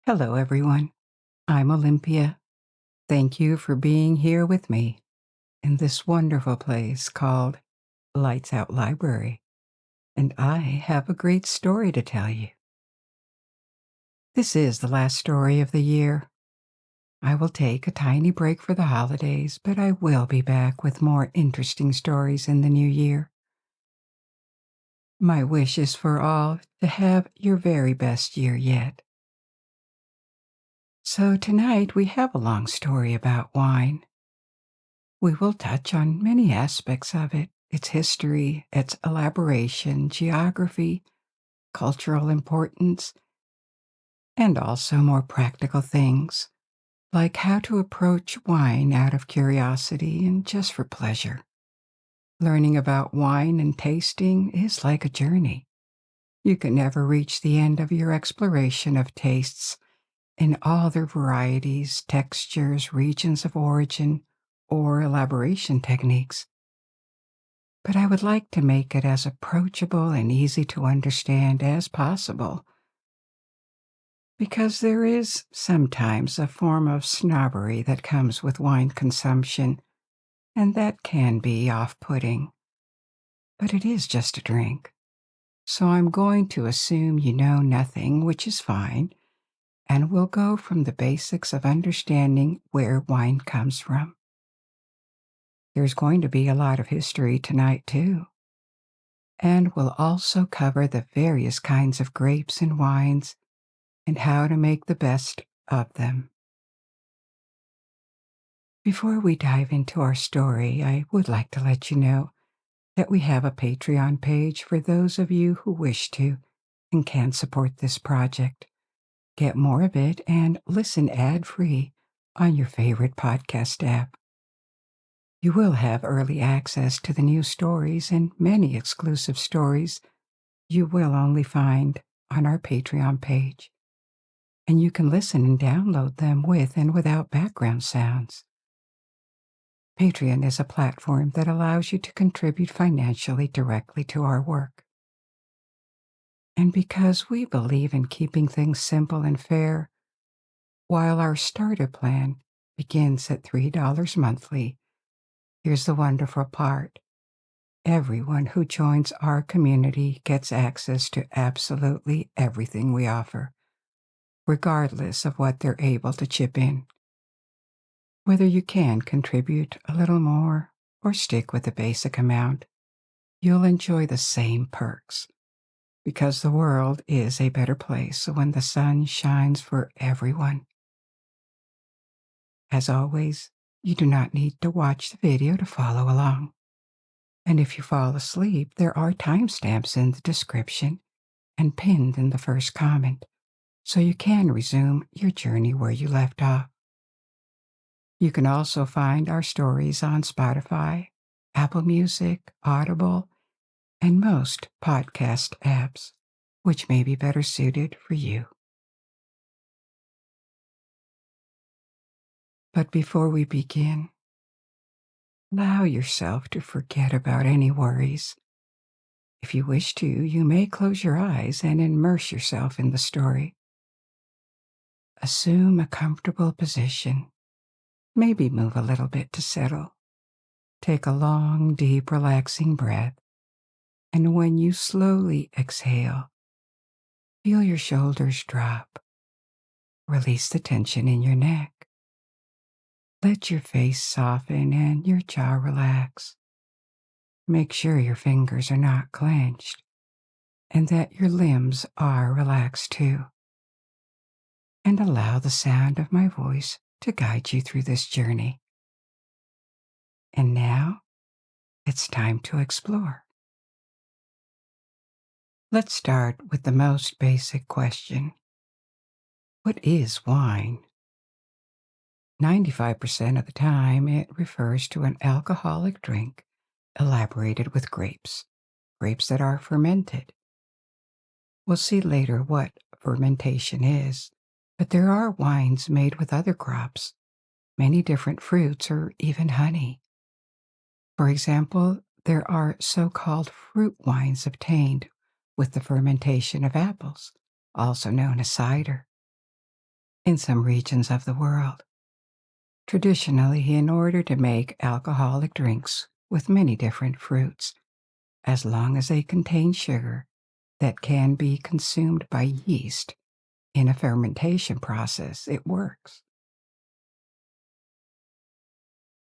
Hello, everyone. I'm Olympia. Thank you for being here with me in this wonderful place called Lights Out Library, and I have a great story to tell you. This is the last story of the year. I will take a tiny break for the holidays, but I will be back with more interesting stories in the new year. My wish is for all to have your very best year yet. So tonight we have a long story about wine. We will touch on many aspects of it: its history, its elaboration, geography, cultural importance, and also more practical things, like how to approach wine out of curiosity and just for pleasure. Learning about wine and tasting is like a journey. You can never reach the end of your exploration of tastes in all their varieties, textures, regions of origin, or elaboration techniques. But I would like to make it as approachable and easy to understand as possible, because there is sometimes a form of snobbery that comes with wine consumption, and that can be off-putting. But it is just a drink, so I'm going to assume you know nothing, which is fine, and we'll go from the basics of understanding where wine comes from. There's going to be a lot of history tonight, too. And we'll also cover the various kinds of grapes and wines and how to make the best of them. Before we dive into our story, I would like to let you know that we have a Patreon page for those of you who wish to and can support this project. Get more of it and listen ad-free on your favorite podcast app. You will have early access to the new stories and many exclusive stories you will only find on our Patreon page. And you can listen and download them with and without background sounds. Patreon is a platform that allows you to contribute financially directly to our work. And because we believe in keeping things simple and fair, while our starter plan begins at $3 monthly, here's the wonderful part. Everyone who joins our community gets access to absolutely everything we offer, regardless of what they're able to chip in. Whether you can contribute a little more or stick with the basic amount, you'll enjoy the same perks, because the world is a better place when the sun shines for everyone. As always, you do not need to watch the video to follow along. And if you fall asleep, there are timestamps in the description and pinned in the first comment, so you can resume your journey where you left off. You can also find our stories on Spotify, Apple Music, Audible, and most podcast apps, which may be better suited for you. But before we begin, allow yourself to forget about any worries. If you wish to, you may close your eyes and immerse yourself in the story. Assume a comfortable position. Maybe move a little bit to settle. Take a long, deep, relaxing breath. And when you slowly exhale, feel your shoulders drop. Release the tension in your neck. Let your face soften and your jaw relax. Make sure your fingers are not clenched and that your limbs are relaxed too. And allow the sound of my voice to guide you through this journey. And now, it's time to explore. Let's start with the most basic question. What is wine? 95% of the time, it refers to an alcoholic drink elaborated with grapes that are fermented. We'll see later what fermentation is, but there are wines made with other crops, many different fruits, or even honey. For example, there are so-called fruit wines obtained with the fermentation of apples, also known as cider. in some regions of the world. Traditionally, in order to make alcoholic drinks with many different fruits, as long as they contain sugar that can be consumed by yeast in a fermentation process, it works.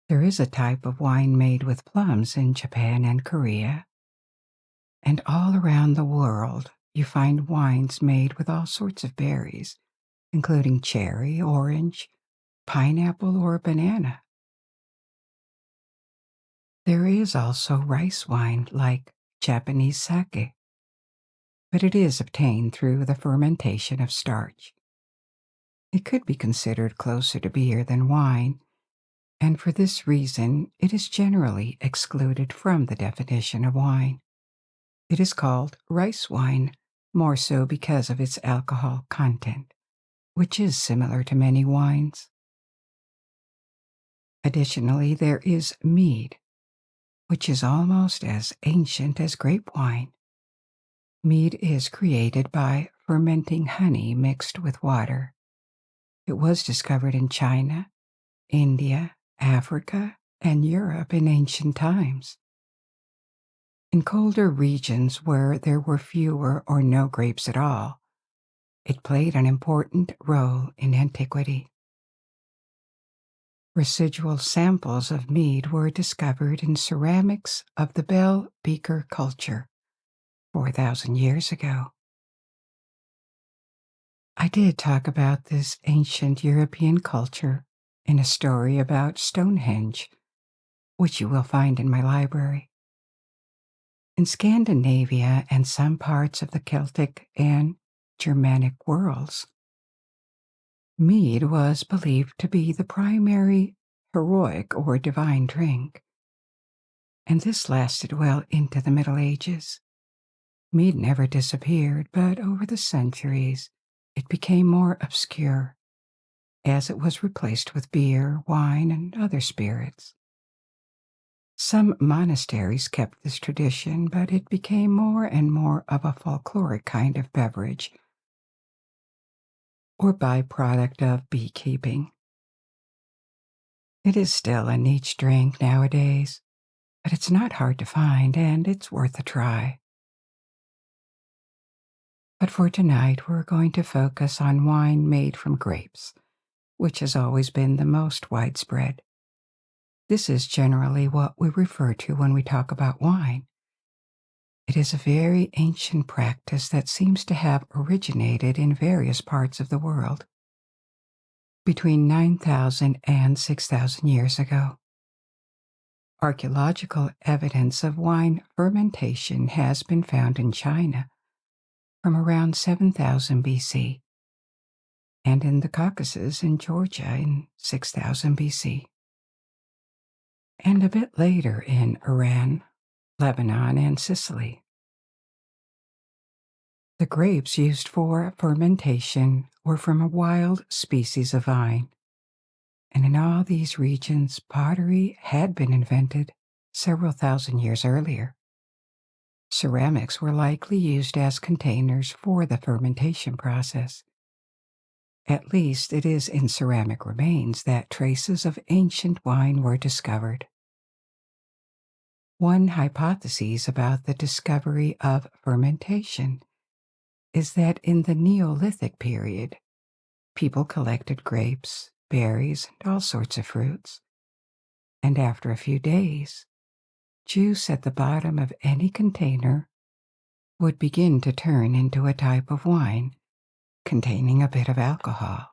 There is a type of wine made with plums in Japan and Korea, and all around the world you find wines made with all sorts of berries, including cherry, orange, pineapple, or banana. There is also rice wine like Japanese sake, but it is obtained through the fermentation of starch. It could be considered closer to beer than wine, and for this reason it is generally excluded from the definition of wine. It is called rice wine, more so because of its alcohol content, which is similar to many wines. Additionally, there is mead, which is almost as ancient as grape wine. Mead is created by fermenting honey mixed with water. It was discovered in China, India, Africa, and Europe in ancient times. In colder regions where there were fewer or no grapes at all, it played an important role in antiquity. Residual samples of mead were discovered in ceramics of the bell beaker culture 4,000 years ago. I did talk about this ancient European culture in a story about Stonehenge, which you will find in my library. In Scandinavia and some parts of the Celtic and Germanic worlds, mead was believed to be the primary heroic or divine drink, and this lasted well into the Middle Ages. Mead never disappeared, but over the centuries it became more obscure, as it was replaced with beer, wine, and other spirits. Some monasteries kept this tradition, but it became more and more of a folkloric kind of beverage or byproduct of beekeeping. It is still a niche drink nowadays, but it's not hard to find and it's worth a try. But for tonight, we're going to focus on wine made from grapes, which has always been the most widespread. This is generally what we refer to when we talk about wine. It is a very ancient practice that seems to have originated in various parts of the world between 9,000 and 6,000 years ago. Archaeological evidence of wine fermentation has been found in China from around 7,000 BC and in the Caucasus in Georgia in 6,000 BC. And a bit later in Iran, Lebanon, and Sicily. The grapes used for fermentation were from a wild species of vine, and in all these regions, pottery had been invented several thousand years earlier. Ceramics were likely used as containers for the fermentation process. At least it is in ceramic remains that traces of ancient wine were discovered. One hypothesis about the discovery of fermentation is that in the Neolithic period, people collected grapes, berries, and all sorts of fruits, and after a few days, juice at the bottom of any container would begin to turn into a type of wine containing a bit of alcohol.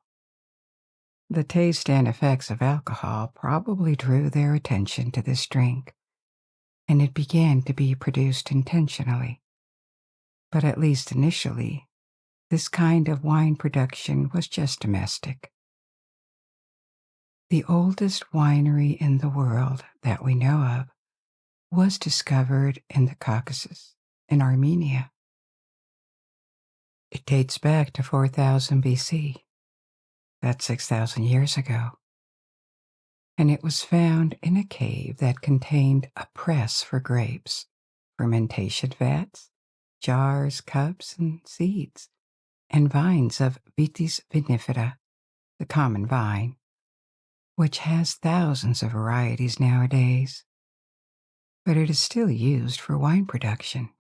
The taste and effects of alcohol probably drew their attention to this drink, and it began to be produced intentionally. But at least initially, this kind of wine production was just domestic. The oldest winery in the world that we know of was discovered in the Caucasus, in Armenia. It dates back to 4,000 BC. That's 6,000 years ago. And it was found in a cave that contained a press for grapes, fermentation vats, jars, cups, and seeds, and vines of Vitis vinifera, the common vine, which has thousands of varieties nowadays, but it is still used for wine production.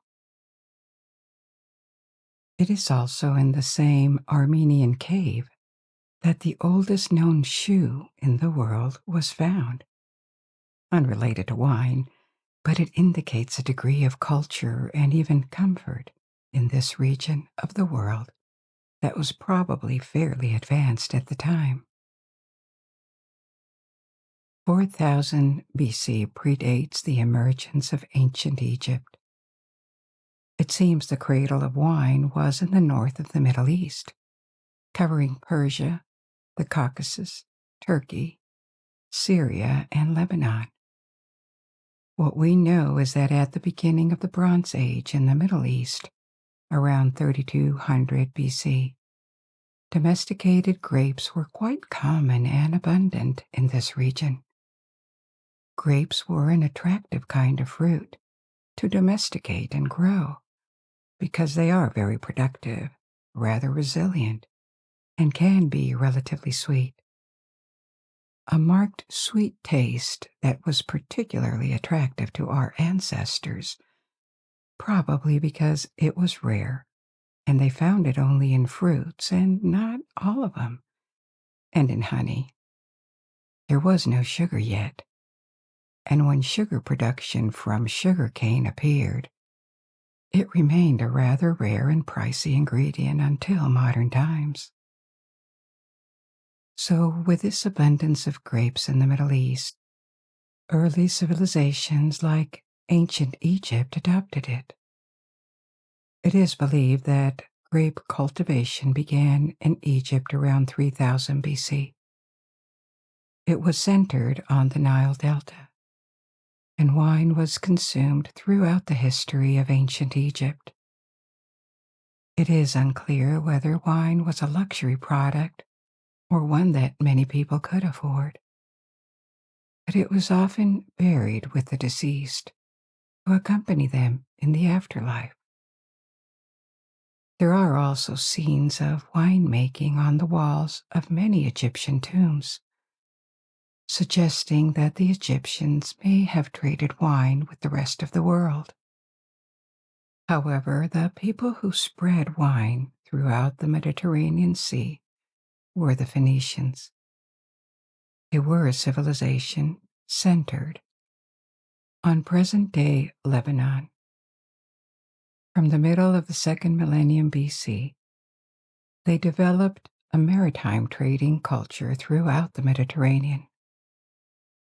It is also in the same Armenian cave that the oldest known shoe in the world was found. Unrelated to wine, but it indicates a degree of culture and even comfort in this region of the world that was probably fairly advanced at the time. 4000 BC predates the emergence of ancient Egypt. It seems the cradle of wine was in the north of the Middle East, covering Persia, the Caucasus, Turkey, Syria, and Lebanon. What we know is that at the beginning of the Bronze Age in the Middle East, around 3200 BC, domesticated grapes were quite common and abundant in this region. Grapes were an attractive kind of fruit to domesticate and grow because they are very productive, rather resilient, and can be relatively sweet. A marked sweet taste that was particularly attractive to our ancestors, probably because it was rare and they found it only in fruits and not all of them, and in honey. There was no sugar yet, and when sugar production from sugarcane appeared, it remained a rather rare and pricey ingredient until modern times. So, with this abundance of grapes in the Middle East, early civilizations like ancient Egypt adopted it. It is believed that grape cultivation began in Egypt around 3000 BC. It was centered on the Nile Delta, and wine was consumed throughout the history of ancient Egypt. It is unclear whether wine was a luxury product or one that many people could afford, but it was often buried with the deceased to accompany them in the afterlife. There are also scenes of winemaking on the walls of many Egyptian tombs, suggesting that the Egyptians may have traded wine with the rest of the world. However, the people who spread wine throughout the Mediterranean Sea were the Phoenicians. They were a civilization centered on present-day Lebanon. From the middle of the second millennium BC, they developed a maritime trading culture throughout the Mediterranean.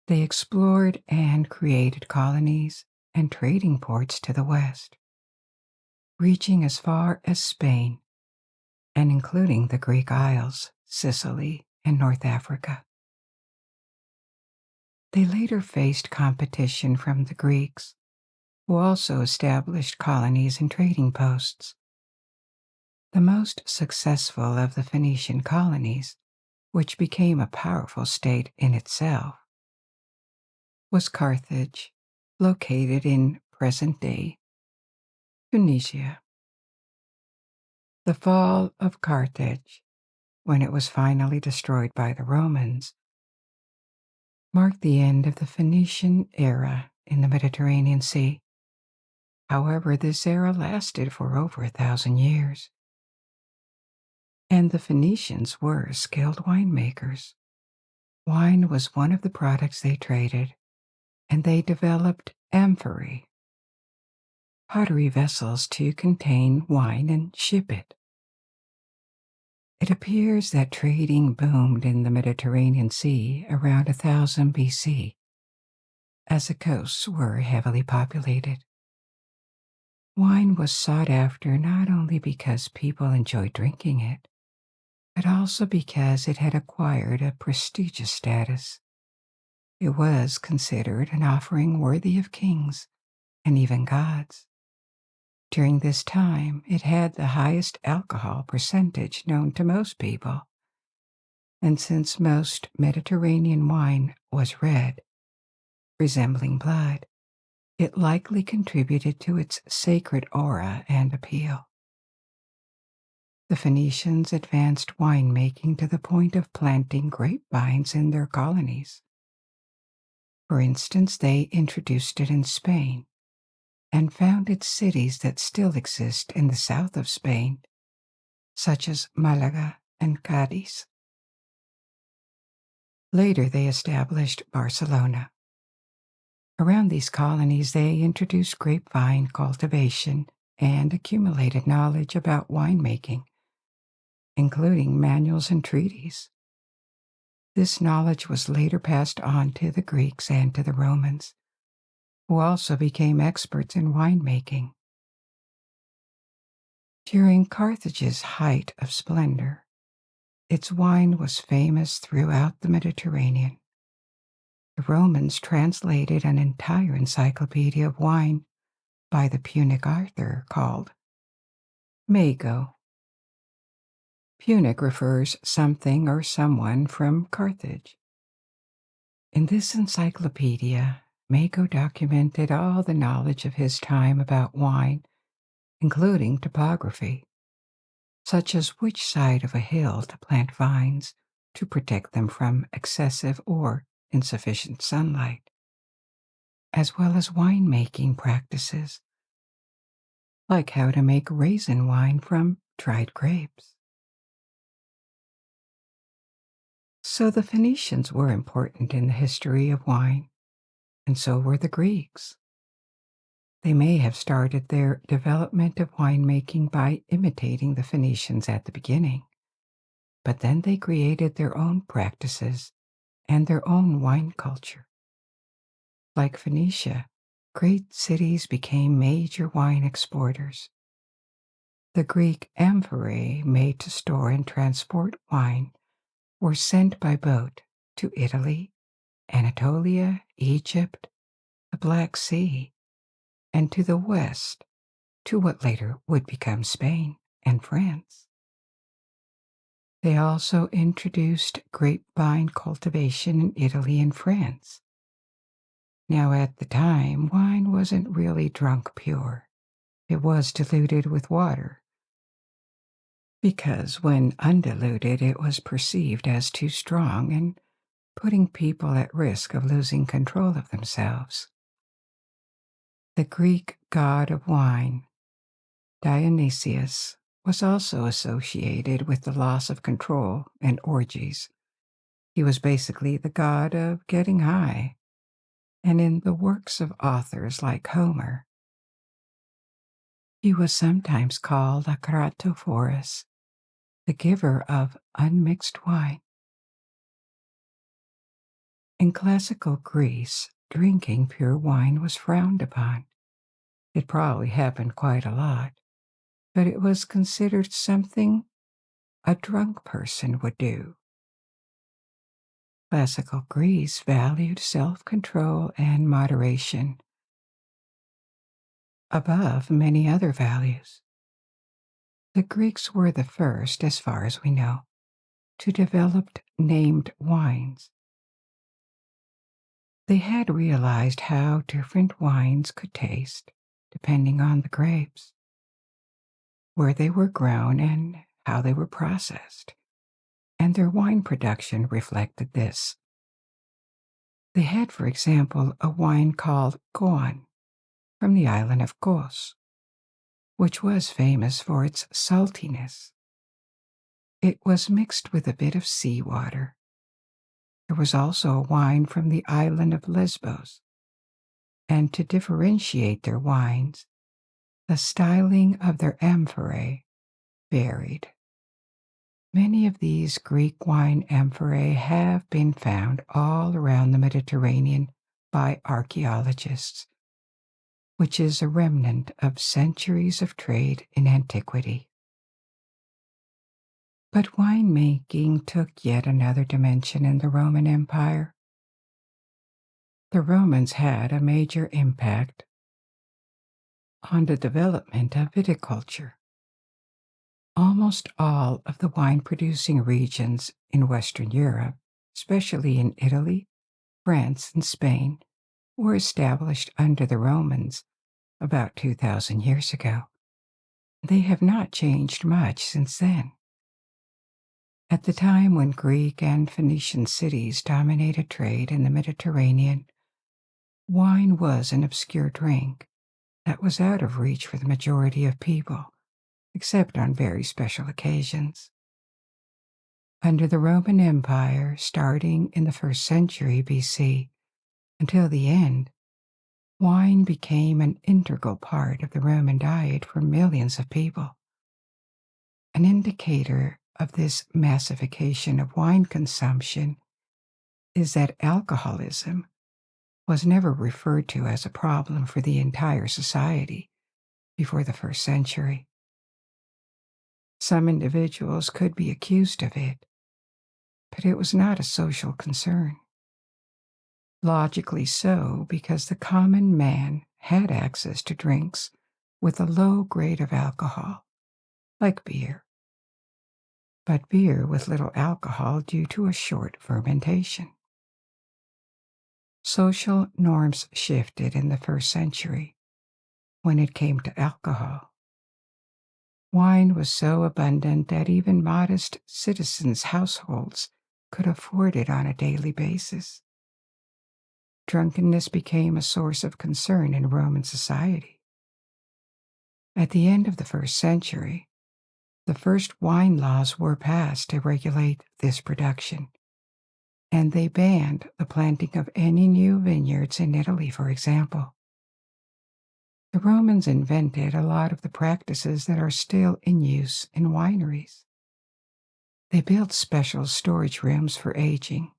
They explored and created colonies and trading ports to the west, reaching as far as Spain and including the Greek Isles, Sicily, and North Africa. They later faced competition from the Greeks, who also established colonies and trading posts. The most successful of the Phoenician colonies, which became a powerful state in itself, was Carthage, located in present-day Tunisia. The fall of Carthage, when it was finally destroyed by the Romans, marked the end of the Phoenician era in the Mediterranean Sea. However, this era lasted for over 1,000 years. And the Phoenicians were skilled winemakers. Wine was one of the products they traded, and they developed amphorae, pottery vessels to contain wine and ship it. It appears that trading boomed in the Mediterranean Sea around 1000 BC, as the coasts were heavily populated. Wine was sought after not only because people enjoyed drinking it, but also because it had acquired a prestigious status. It was considered an offering worthy of kings and even gods. During this time, it had the highest alcohol percentage known to most people. And since most Mediterranean wine was red, resembling blood, it likely contributed to its sacred aura and appeal. The Phoenicians advanced winemaking to the point of planting grapevines in their colonies. For instance, they introduced it in Spain and founded cities that still exist in the south of Spain, such as Malaga and Cadiz. Later, they established Barcelona. Around these colonies, they introduced grapevine cultivation and accumulated knowledge about winemaking, including manuals and treaties. This knowledge was later passed on to the Greeks and to the Romans, who also became experts in winemaking. During Carthage's height of splendor, its wine was famous throughout the Mediterranean. The Romans translated an entire encyclopedia of wine by the Punic author called Mago. Punic refers something or someone from Carthage. In this encyclopedia, Mago documented all the knowledge of his time about wine, including topography, such as which side of a hill to plant vines to protect them from excessive or insufficient sunlight, as well as winemaking practices, like how to make raisin wine from dried grapes. So the Phoenicians were important in the history of wine, and so were the Greeks. They may have started their development of winemaking by imitating the Phoenicians at the beginning, but then they created their own practices and their own wine culture. Like Phoenicia, great cities became major wine exporters. The Greek amphorae made to store and transport wine were sent by boat to Italy, Anatolia, Egypt, the Black Sea, and to the west, to what later would become Spain and France. They also introduced grapevine cultivation in Italy and France. Now, at the time, wine wasn't really drunk pure. It was diluted with water, because when undiluted, it was perceived as too strong and putting people at risk of losing control of themselves. The Greek god of wine, Dionysius, was also associated with the loss of control and orgies. He was basically the god of getting high, and in the works of authors like Homer, he was sometimes called a kratophorus, the giver of unmixed wine. In classical Greece, drinking pure wine was frowned upon. It probably happened quite a lot, but it was considered something a drunk person would do. Classical Greece valued self-control and moderation above many other values. The Greeks were the first, as far as we know, to develop named wines. They had realized how different wines could taste depending on the grapes, where they were grown, and how they were processed, and their wine production reflected this. They had, for example, a wine called Goan from the island of Kos, which was famous for its saltiness. It was mixed with a bit of seawater. There was also a wine from the island of Lesbos, and to differentiate their wines, the styling of their amphorae varied. Many of these Greek wine amphorae have been found all around the Mediterranean by archaeologists, which is a remnant of centuries of trade in antiquity. But winemaking took yet another dimension in the Roman Empire. The Romans had a major impact on the development of viticulture. Almost all of the wine-producing regions in Western Europe, especially in Italy, France, and Spain, were established under the Romans about 2,000 years ago. They have not changed much since then. At the time when Greek and Phoenician cities dominated trade in the Mediterranean, wine was an obscure drink that was out of reach for the majority of people, except on very special occasions. Under the Roman Empire, starting in the 1st century BC until the end, wine became an integral part of the Roman diet for millions of people. An indicator of this massification of wine consumption is that alcoholism was never referred to as a problem for the entire society before the 1st century. Some individuals could be accused of it, but it was not a social concern. Logically so, because the common man had access to drinks with a low grade of alcohol, like beer, but beer with little alcohol due to a short fermentation. Social norms shifted in the 1st century when it came to alcohol. Wine was so abundant that even modest citizens' households could afford it on a daily basis. Drunkenness became a source of concern in Roman society. At the end of the 1st century, the first wine laws were passed to regulate this production, and they banned the planting of any new vineyards in Italy, for example. The Romans invented a lot of the practices that are still in use in wineries. They built special storage rooms for aging,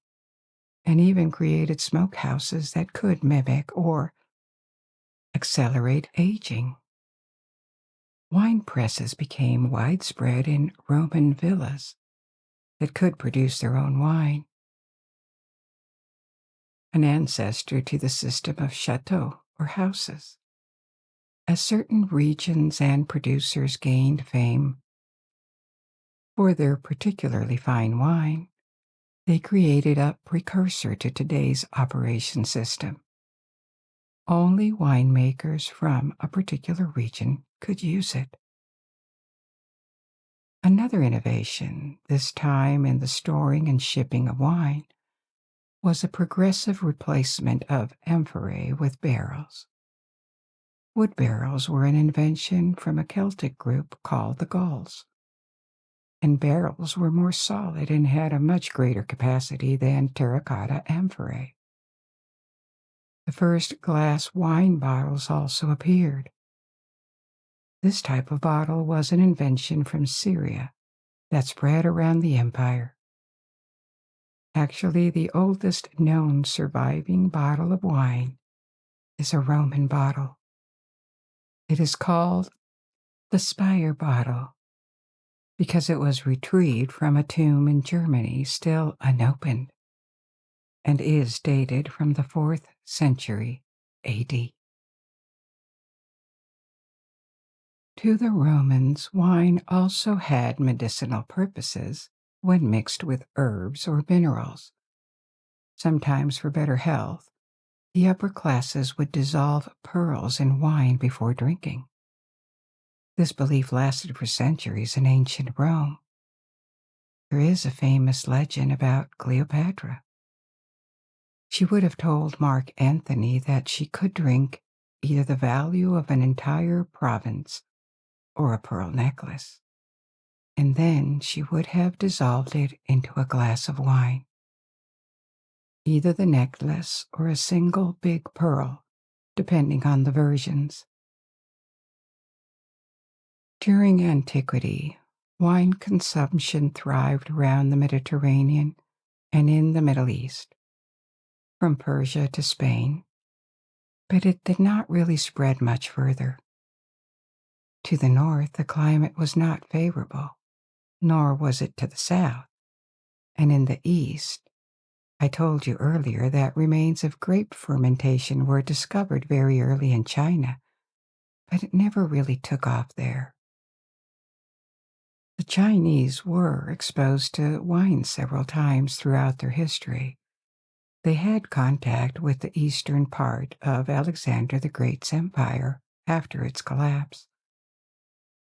and even created smokehouses that could mimic or accelerate aging. Wine presses became widespread in Roman villas that could produce their own wine, an ancestor to the system of chateaux or houses. As certain regions and producers gained fame for their particularly fine wine, they created a precursor to today's operation system. Only winemakers from a particular region could use it. Another innovation, this time in the storing and shipping of wine, was a progressive replacement of amphorae with barrels. Wood barrels were an invention from a Celtic group called the Gauls, and barrels were more solid and had a much greater capacity than terracotta amphorae. The first glass wine bottles also appeared. This type of bottle was an invention from Syria that spread around the empire. Actually, the oldest known surviving bottle of wine is a Roman bottle. It is called the Spire bottle because it was retrieved from a tomb in Germany still unopened and is dated from the 4th century AD. To the Romans, wine also had medicinal purposes when mixed with herbs or minerals. Sometimes for better health, the upper classes would dissolve pearls in wine before drinking. This belief lasted for centuries in ancient Rome. There is a famous legend about Cleopatra. She would have told Mark Antony that she could drink either the value of an entire province or a pearl necklace, and then she would have dissolved it into a glass of wine. Either the necklace or a single big pearl, depending on the versions. During antiquity, wine consumption thrived around the Mediterranean and in the Middle East, from Persia to Spain, but it did not really spread much further. To the north, the climate was not favorable, nor was it to the south, and in the east, I told you earlier that remains of grape fermentation were discovered very early in China, but it never really took off there. The Chinese were exposed to wine several times throughout their history. They had contact with the eastern part of Alexander the Great's empire after its collapse.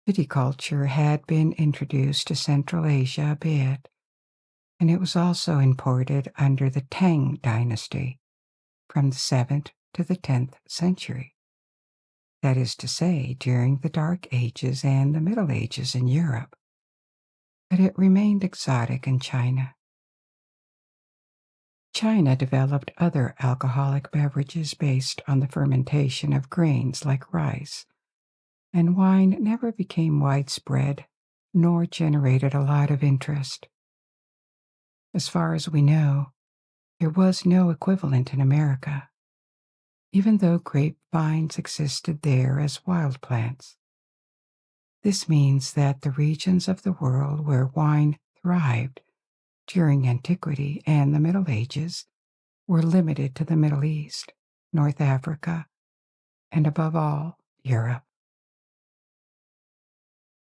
Viticulture had been introduced to Central Asia a bit, and it was also imported under the Tang dynasty from the 7th to the 10th century. That is to say, during the Dark Ages and the Middle Ages in Europe, but it remained exotic in China. China developed other alcoholic beverages based on the fermentation of grains like rice, and wine never became widespread nor generated a lot of interest. As far as we know, there was no equivalent in America, even though grapevines existed there as wild plants. This means that the regions of the world where wine thrived during antiquity and the Middle Ages were limited to the Middle East, North Africa, and above all, Europe.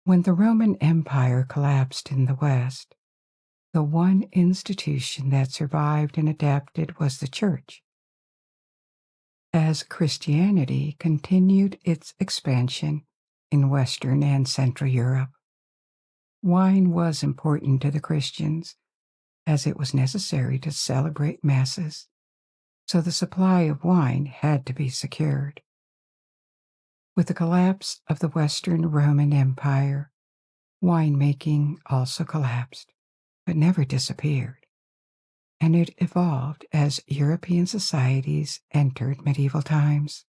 When the Roman Empire collapsed in the West, the one institution that survived and adapted was the church. As Christianity continued its expansion in Western and Central Europe, wine was important to the Christians as it was necessary to celebrate masses, so the supply of wine had to be secured. With the collapse of the Western Roman Empire, winemaking also collapsed, but never disappeared, and it evolved as European societies entered medieval times.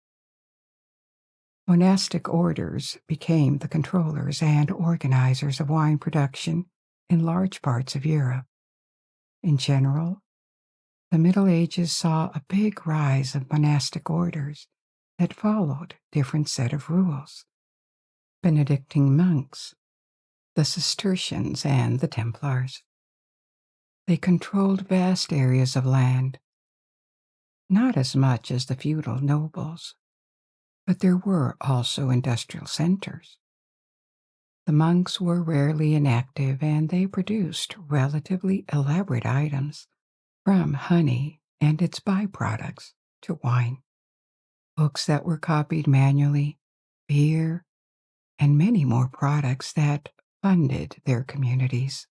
Monastic orders became the controllers and organizers of wine production in large parts of Europe. In general, the Middle Ages saw a big rise of monastic orders that followed different set of rules. Benedictine monks, the Cistercians, and the Templars. They controlled vast areas of land, not as much as the feudal nobles, but there were also industrial centers. The monks were rarely inactive, and they produced relatively elaborate items, from honey and its byproducts to wine, books that were copied manually, beer, and many more products that funded their communities.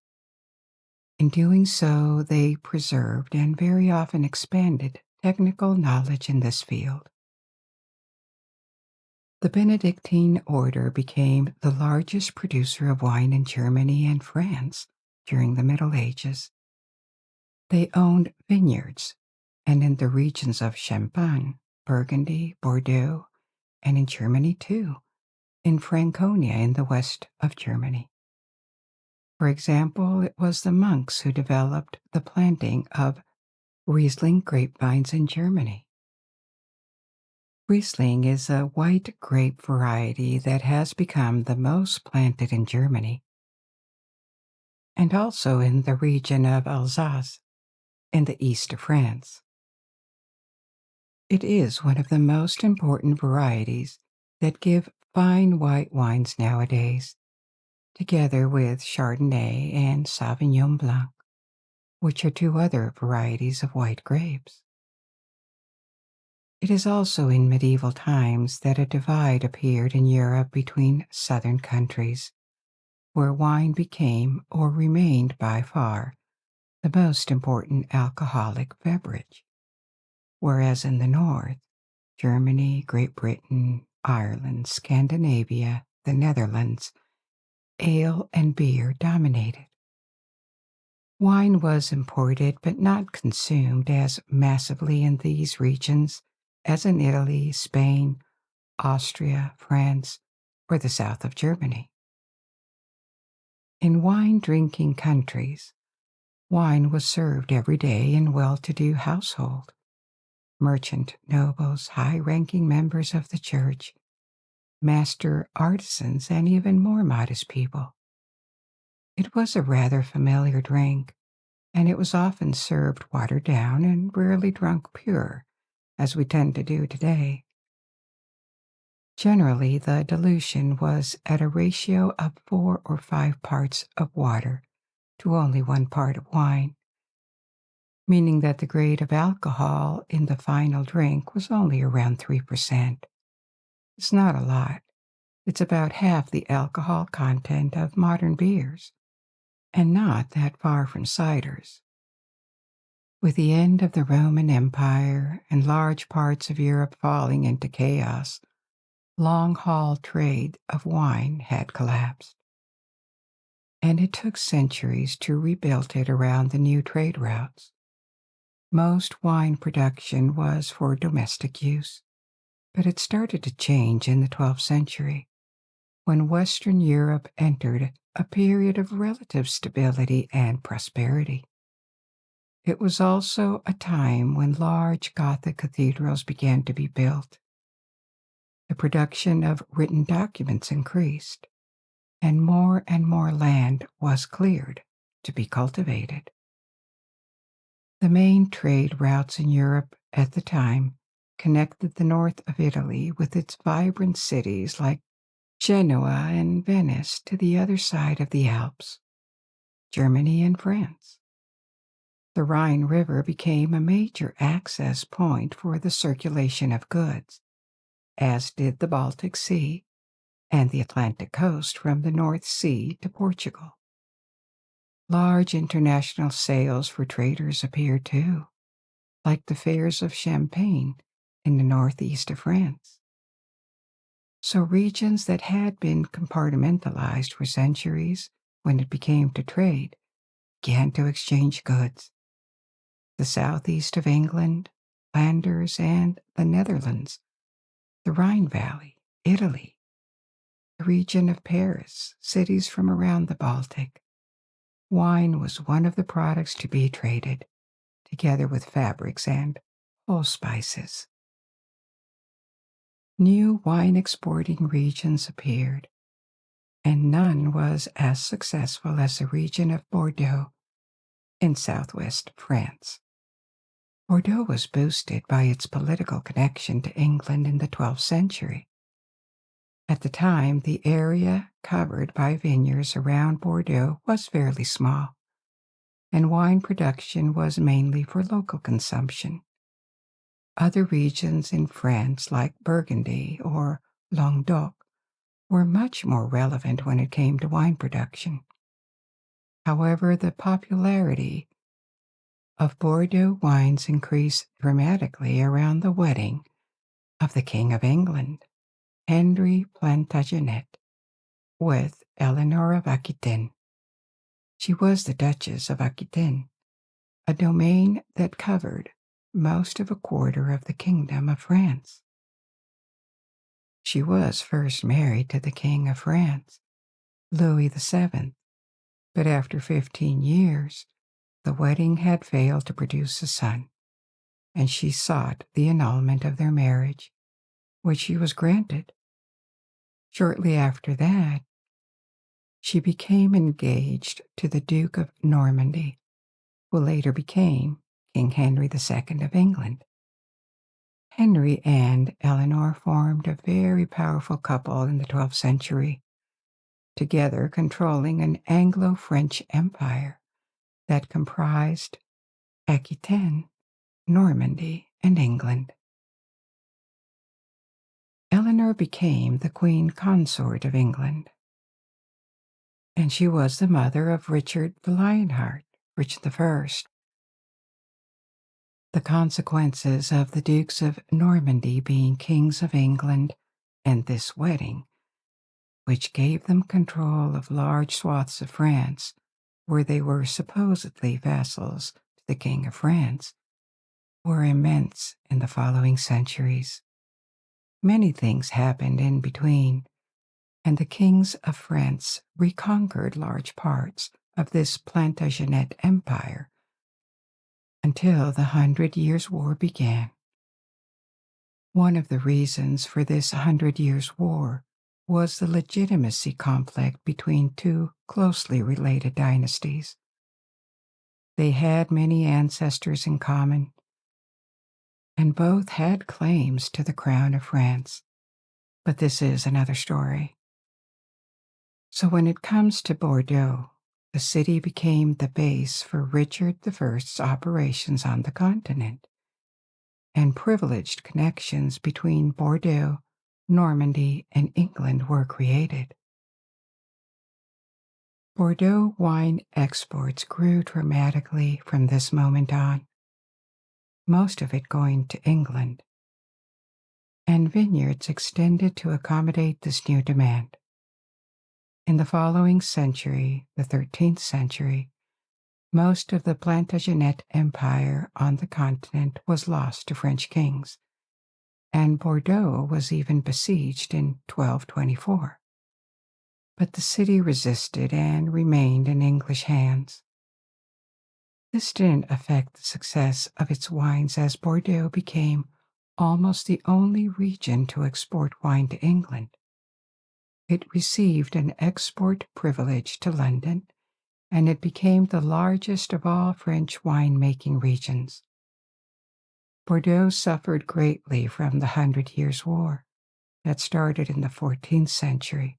In doing so, they preserved and very often expanded technical knowledge in this field. The Benedictine order became the largest producer of wine in Germany and France during the Middle Ages. They owned vineyards, and in the regions of Champagne, Burgundy, Bordeaux, and in Germany too, in Franconia in the west of Germany. For example, it was the monks who developed the planting of Riesling grapevines in Germany. Riesling is a white grape variety that has become the most planted in Germany, and also in the region of Alsace, in the east of France. It is one of the most important varieties that give fine white wines nowadays, together with Chardonnay and Sauvignon Blanc, which are two other varieties of white grapes. It is also in medieval times that a divide appeared in Europe between southern countries, where wine became or remained by far the most important alcoholic beverage, whereas in the north, Germany, Great Britain, Ireland, Scandinavia, the Netherlands, ale and beer dominated. Wine was imported but not consumed as massively in these regions as in Italy, Spain, Austria, France, or the south of Germany. In wine-drinking countries, wine was served every day in well-to-do household. Merchant nobles, high-ranking members of the church, master artisans, and even more modest people. It was a rather familiar drink, and it was often served watered down and rarely drunk pure, as we tend to do today. Generally, the dilution was at a ratio of 4 or 5 parts of water to only 1 part of wine, meaning that the grade of alcohol in the final drink was only around 3%. It's not a lot, It's about half the alcohol content of modern beers, and not that far from ciders. With the end of the Roman Empire and large parts of Europe falling into chaos, long-haul trade of wine had collapsed, and it took centuries to rebuild it around the new trade routes. Most wine production was for domestic use, but it started to change in the 12th century, when Western Europe entered a period of relative stability and prosperity. It was also a time when large Gothic cathedrals began to be built. The production of written documents increased, and more land was cleared to be cultivated. The main trade routes in Europe at the time connected the north of Italy with its vibrant cities like Genoa and Venice to the other side of the Alps, Germany and France. The Rhine River became a major access point for the circulation of goods, as did the Baltic Sea and the Atlantic coast from the North Sea to Portugal. Large international sales for traders appeared too, like the fairs of Champagne in the northeast of France. So regions that had been compartmentalized for centuries, when it became to trade, began to exchange goods. The southeast of England, Flanders, and the Netherlands, the Rhine Valley, Italy, the region of Paris, cities from around the Baltic. Wine was one of the products to be traded, together with fabrics and whole spices. New wine exporting regions appeared, and none was as successful as the region of Bordeaux in southwest France. Bordeaux was boosted by its political connection to England in the 12th century. At the time, the area covered by vineyards around Bordeaux was fairly small, and wine production was mainly for local consumption. Other regions in France, like Burgundy or Languedoc, were much more relevant when it came to wine production. However, the popularity of Bordeaux wines increased dramatically around the wedding of the King of England, Henry Plantagenet, with Eleanor of Aquitaine. She was the Duchess of Aquitaine, a domain that covered most of a quarter of the Kingdom of France. She was first married to the King of France, Louis VII, but after 15 years, the wedding had failed to produce a son, and she sought the annulment of their marriage, which she was granted. Shortly after that, she became engaged to the Duke of Normandy, who later became King Henry II of England. Henry and Eleanor formed a very powerful couple in the 12th century, together controlling an Anglo-French empire that comprised Aquitaine, Normandy, and England. Eleanor became the Queen Consort of England, and she was the mother of Richard the Lionheart, Richard I. The consequences of the Dukes of Normandy being kings of England and this wedding, which gave them control of large swaths of France, where they were supposedly vassals to the King of France, were immense in the following centuries. Many things happened in between, and the kings of France reconquered large parts of this Plantagenet empire until the 100 Years' War began. One of the reasons for this 100 Years' War was the legitimacy conflict between two closely related dynasties. They had many ancestors in common, and both had claims to the crown of France. But this is another story. So when it comes to Bordeaux, the city became the base for Richard I's operations on the continent, and privileged connections between Bordeaux Normandy, and England were created. Bordeaux wine exports grew dramatically from this moment on, most of it going to England, and vineyards extended to accommodate this new demand. In the following century, the 13th century, most of the Plantagenet Empire on the continent was lost to French kings, and Bordeaux was even besieged in 1224. But the city resisted and remained in English hands. This didn't affect the success of its wines, as Bordeaux became almost the only region to export wine to England. It received an export privilege to London, and it became the largest of all French winemaking regions. Bordeaux suffered greatly from the 100 Years' War that started in the 14th century,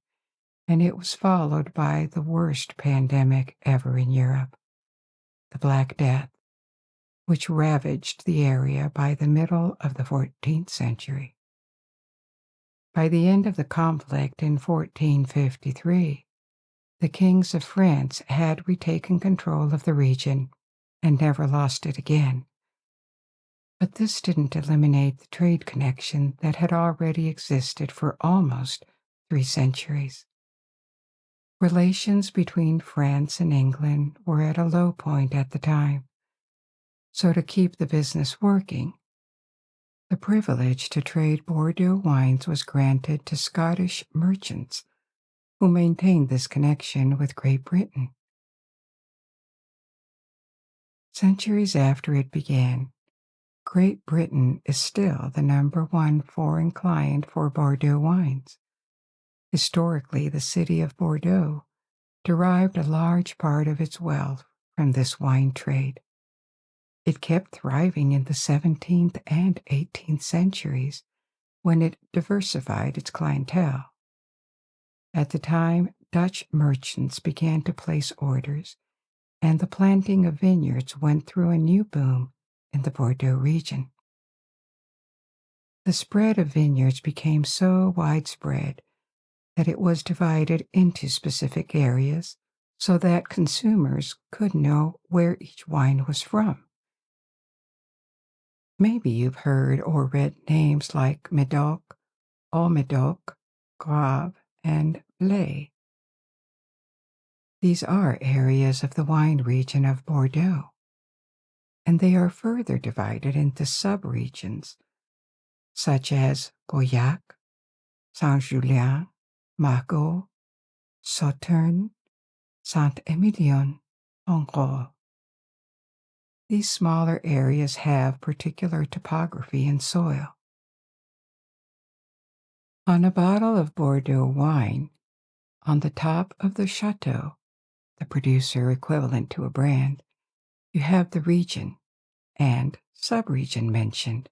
and it was followed by the worst pandemic ever in Europe, the Black Death, which ravaged the area by the middle of the 14th century. By the end of the conflict in 1453, the kings of France had retaken control of the region and never lost it again. But this didn't eliminate the trade connection that had already existed for almost 3 centuries. Relations between France and England were at a low point at the time, so to keep the business working, the privilege to trade Bordeaux wines was granted to Scottish merchants who maintained this connection with Great Britain. Centuries after it began, Great Britain is still the #1 foreign client for Bordeaux wines. Historically, the city of Bordeaux derived a large part of its wealth from this wine trade. It kept thriving in the 17th and 18th centuries when it diversified its clientele. At the time, Dutch merchants began to place orders, and the planting of vineyards went through a new boom in the Bordeaux region. The spread of vineyards became so widespread that it was divided into specific areas so that consumers could know where each wine was from. Maybe you've heard or read names like Medoc, Haut-Medoc, Grave, and Blé. These are areas of the wine region of Bordeaux, and they are further divided into subregions such as Gauillac, Saint-Julien, Margaux, Sauternes, Saint-Emilion, and Gros. These smaller areas have particular topography and soil. On a bottle of Bordeaux wine, on the top of the chateau, the producer equivalent to a brand, you have the region and subregion mentioned.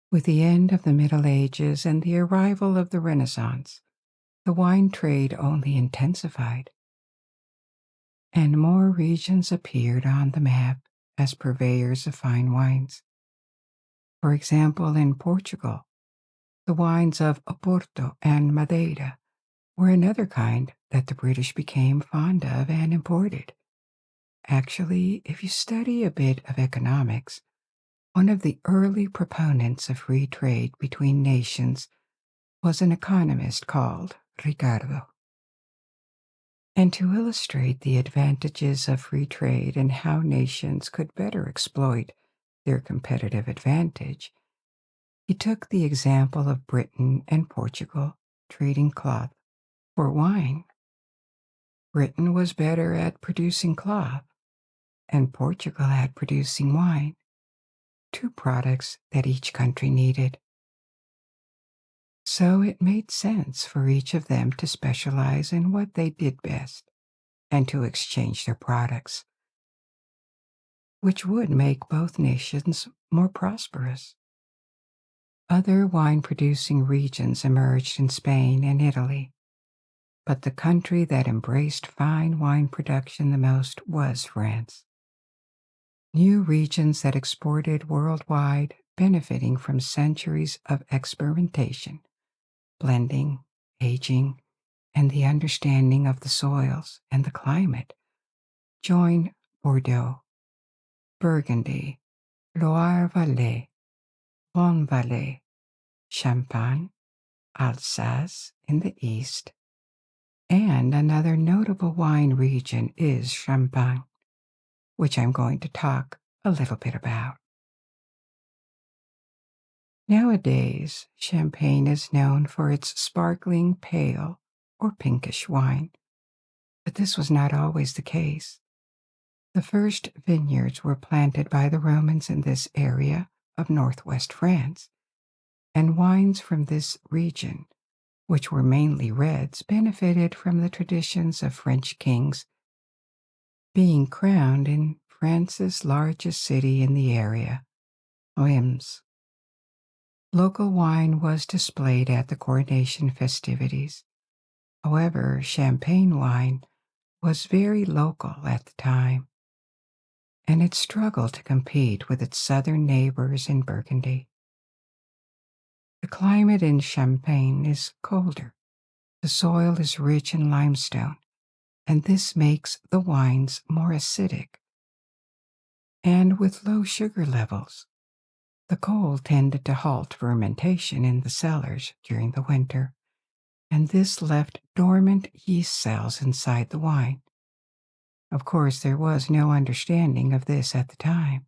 With the end of the Middle Ages and the arrival of the Renaissance, the wine trade only intensified, and more regions appeared on the map as purveyors of fine wines. For example, in Portugal, the wines of Oporto and Madeira were another kind that the British became fond of and imported. Actually, if you study a bit of economics, one of the early proponents of free trade between nations was an economist called Ricardo. And to illustrate the advantages of free trade and how nations could better exploit their competitive advantage, he took the example of Britain and Portugal trading cloth for wine. Britain was better at producing cloth, and Portugal at producing wine, 2 products that each country needed. So it made sense for each of them to specialize in what they did best and to exchange their products, which would make both nations more prosperous. Other wine-producing regions emerged in Spain and Italy, but the country that embraced fine wine production the most was France. New regions that exported worldwide benefiting from centuries of experimentation, blending, aging, and the understanding of the soils and the climate. Join Bordeaux, Burgundy, Loire-Vallée, Rhône-Vallée, Champagne, Alsace in the east, and another notable wine region is Champagne, which I'm going to talk a little bit about. Nowadays, Champagne is known for its sparkling pale or pinkish wine, but this was not always the case. The first vineyards were planted by the Romans in this area of northwest France, and wines from this region, which were mainly reds, benefited from the traditions of French kings being crowned in France's largest city in the area, Reims. Local wine was displayed at the coronation festivities. However, Champagne wine was very local at the time, and it struggled to compete with its southern neighbors in Burgundy. The climate in Champagne is colder. The soil is rich in limestone, and this makes the wines more acidic. And with low sugar levels, the cold tended to halt fermentation in the cellars during the winter, and this left dormant yeast cells inside the wine. Of course, there was no understanding of this at the time.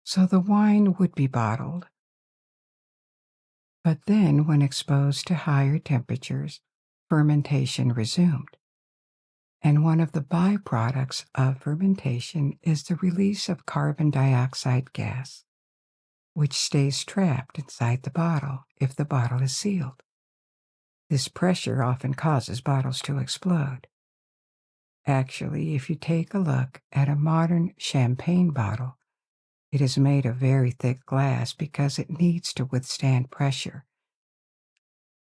So the wine would be bottled, but then when exposed to higher temperatures, fermentation resumed. And one of the byproducts of fermentation is the release of carbon dioxide gas, which stays trapped inside the bottle if the bottle is sealed. This pressure often causes bottles to explode. Actually, if you take a look at a modern champagne bottle, it is made of very thick glass because it needs to withstand pressure,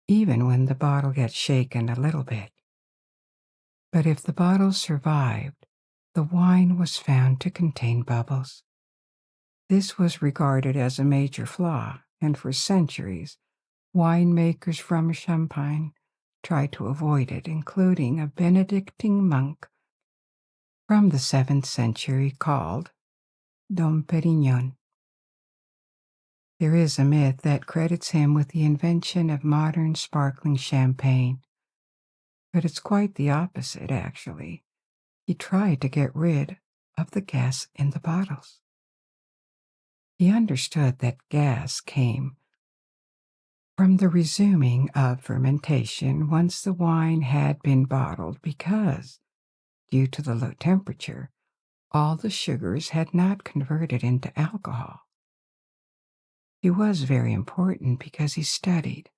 even when the bottle gets shaken a little bit. But if the bottle survived, the wine was found to contain bubbles. This was regarded as a major flaw, and for centuries, winemakers from Champagne tried to avoid it, including a Benedictine monk from the 7th century called Dom Perignon. There is a myth that credits him with the invention of modern sparkling champagne, but it's quite the opposite, actually. He tried to get rid of the gas in the bottles. He understood that gas came from the resuming of fermentation once the wine had been bottled because, due to the low temperature, all the sugars had not converted into alcohol. He was very important because he studied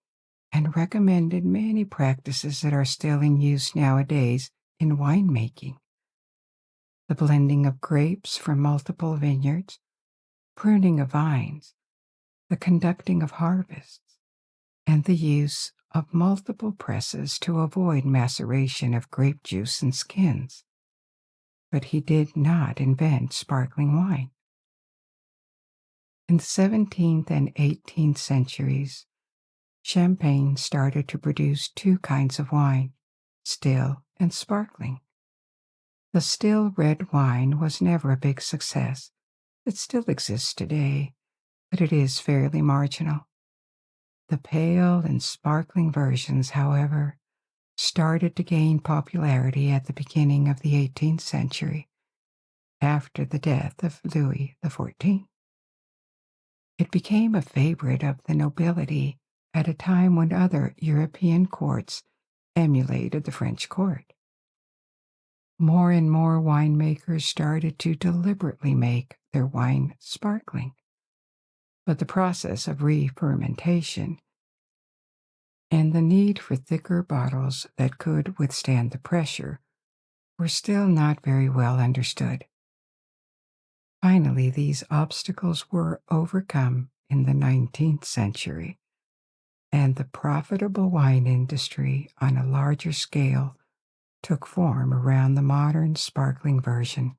and recommended many practices that are still in use nowadays in winemaking. The blending of grapes from multiple vineyards, pruning of vines, the conducting of harvests, and the use of multiple presses to avoid maceration of grape juice and skins. But he did not invent sparkling wine. In the 17th and 18th centuries, Champagne started to produce two kinds of wine, still and sparkling. The still red wine was never a big success. It still exists today, but it is fairly marginal. The pale and sparkling versions, however, started to gain popularity at the beginning of the 18th century, after the death of Louis XIV. It became a favorite of the nobility at a time when other European courts emulated the French court. More and more winemakers started to deliberately make their wine sparkling, but the process of re-fermentation and the need for thicker bottles that could withstand the pressure were still not very well understood. Finally, these obstacles were overcome in the 19th century, and the profitable wine industry on a larger scale took form around the modern sparkling version.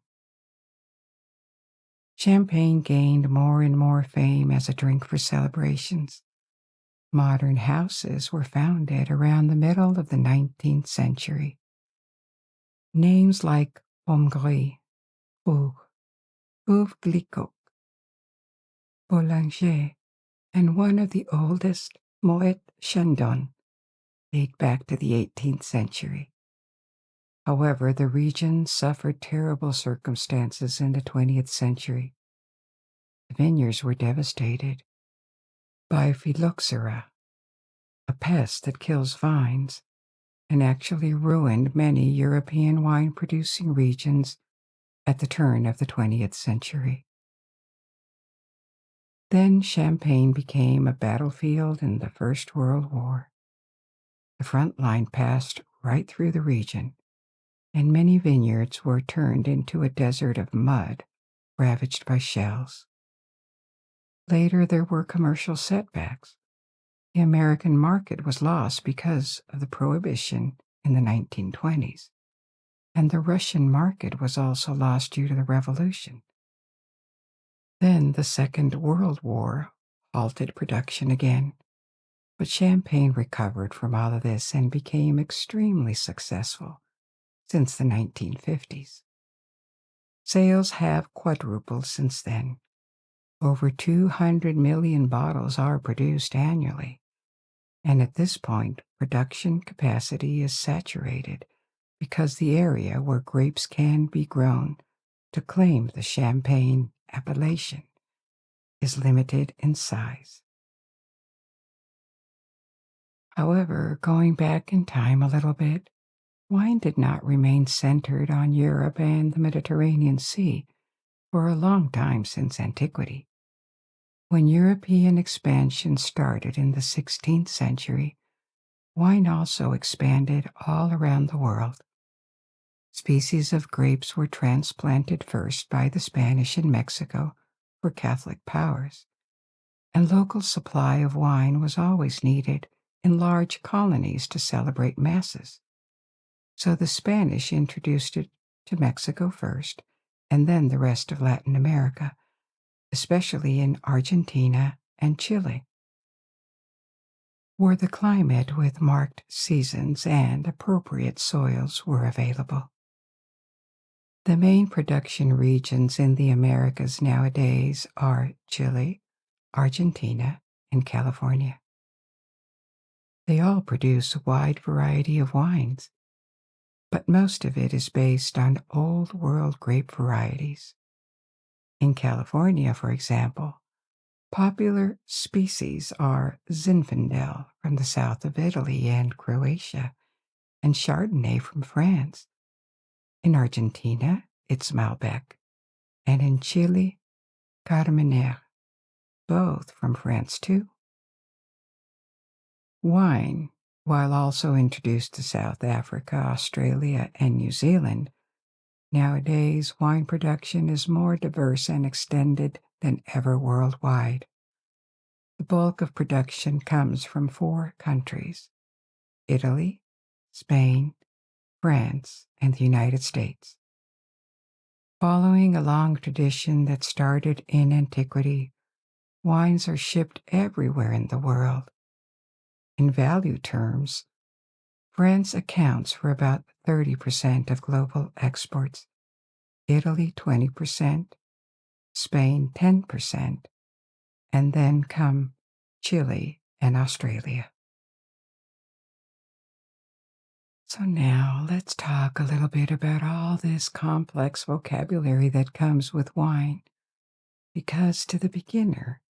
Champagne gained more and more fame as a drink for celebrations. Modern houses were founded around the middle of the 19th century. Names like Pommery, Bourg, Veuve-Clicquot, Boulanger, and one of the oldest, Moet Chandon, date back to the 18th century. However, the region suffered terrible circumstances in the 20th century. The vineyards were devastated by phylloxera, a pest that kills vines, and actually ruined many European wine-producing regions at the turn of the 20th century. Then Champagne became a battlefield in the First World War. The front line passed right through the region, and many vineyards were turned into a desert of mud ravaged by shells. Later, there were commercial setbacks. The American market was lost because of the Prohibition in the 1920s, and the Russian market was also lost due to the Revolution. Then the Second World War halted production again, but Champagne recovered from all of this and became extremely successful since the 1950s. Sales have quadrupled since then. Over 200 million bottles are produced annually, and at this point, production capacity is saturated because the area where grapes can be grown to claim the Champagne appellation is limited in size. However, going back in time a little bit, wine did not remain centered on Europe and the Mediterranean Sea for a long time since antiquity. When European expansion started in the 16th century, wine also expanded all around the world. Species of grapes were transplanted first by the Spanish in Mexico for Catholic powers, and local supply of wine was always needed in large colonies to celebrate masses. So the Spanish introduced it to Mexico first, and then the rest of Latin America, especially in Argentina and Chile, where the climate with marked seasons and appropriate soils were available. The main production regions in the Americas nowadays are Chile, Argentina, and California. They all produce a wide variety of wines, but most of it is based on Old World grape varieties. In California, for example, popular species are Zinfandel from the south of Italy and Croatia, and Chardonnay from France. In Argentina, it's Malbec, and in Chile, Carmenere, both from France too. Wine, while also introduced to South Africa, Australia, and New Zealand, nowadays wine production is more diverse and extended than ever worldwide. The bulk of production comes from 4 countries: Italy, Spain, France, and the United States. Following a long tradition that started in antiquity, wines are shipped everywhere in the world. In value terms, France accounts for about 30% of global exports, Italy 20%, Spain 10%, and then come Chile and Australia. So now let's talk a little bit about all this complex vocabulary that comes with wine, because to the beginner,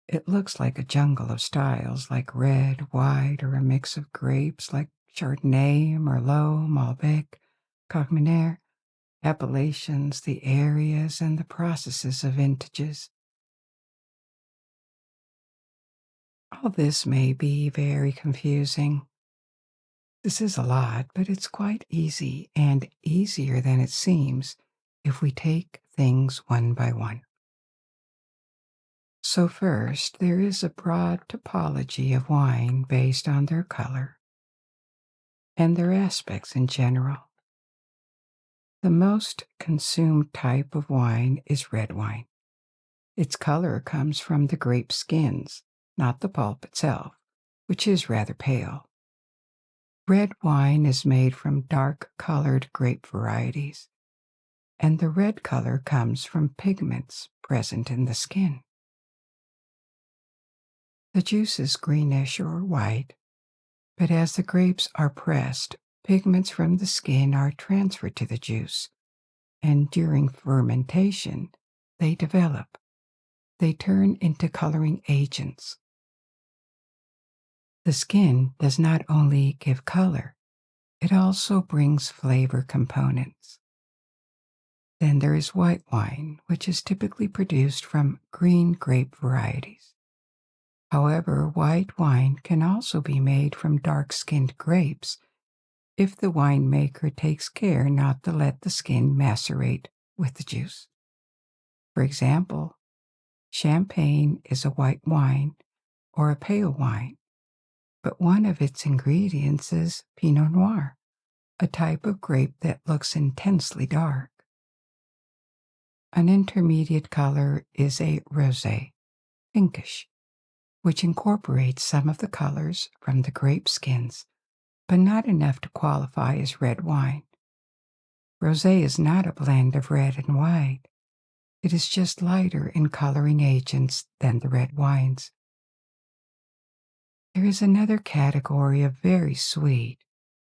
it looks like a jungle of styles like red, white, or a mix of grapes like Chardonnay, Merlot, Malbec, Carmenere, appellations, the areas, and the processes of vintages. All this may be very confusing. This is a lot, but it's quite easy and easier than it seems if we take things one by one. So first, there is a broad topology of wine based on their color and their aspects in general. The most consumed type of wine is red wine. Its color comes from the grape skins, not the pulp itself, which is rather pale. Red wine is made from dark-colored grape varieties, and the red color comes from pigments present in the skin. The juice is greenish or white, but as the grapes are pressed, pigments from the skin are transferred to the juice, and during fermentation, they develop. They turn into coloring agents. The skin does not only give color, it also brings flavor components. Then there is white wine, which is typically produced from green grape varieties. However, white wine can also be made from dark-skinned grapes if the winemaker takes care not to let the skin macerate with the juice. For example, champagne is a white wine or a pale wine, but one of its ingredients is Pinot Noir, a type of grape that looks intensely dark. An intermediate color is a rosé, pinkish, which incorporates some of the colors from the grape skins, but not enough to qualify as red wine. Rosé is not a blend of red and white. It is just lighter in coloring agents than the red wines. There is another category of very sweet,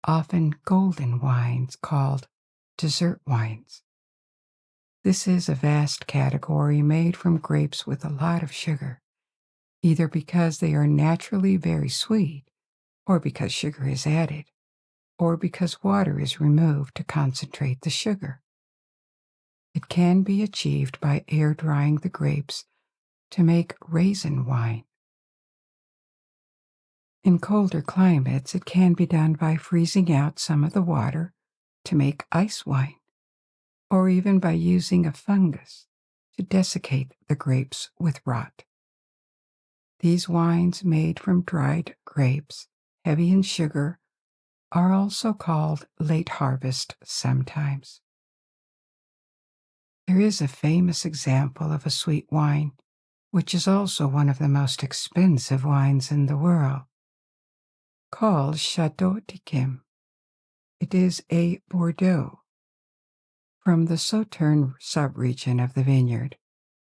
often golden wines called dessert wines. This is a vast category made from grapes with a lot of sugar, either because they are naturally very sweet, or because sugar is added, or because water is removed to concentrate the sugar. It can be achieved by air drying the grapes to make raisin wine. In colder climates, it can be done by freezing out some of the water to make ice wine, or even by using a fungus to desiccate the grapes with rot. These wines made from dried grapes, heavy in sugar, are also called late harvest sometimes. There is a famous example of a sweet wine, which is also one of the most expensive wines in the world, called Chateau d'Yquem. It is a Bordeaux from the Sauternes subregion of the vineyard,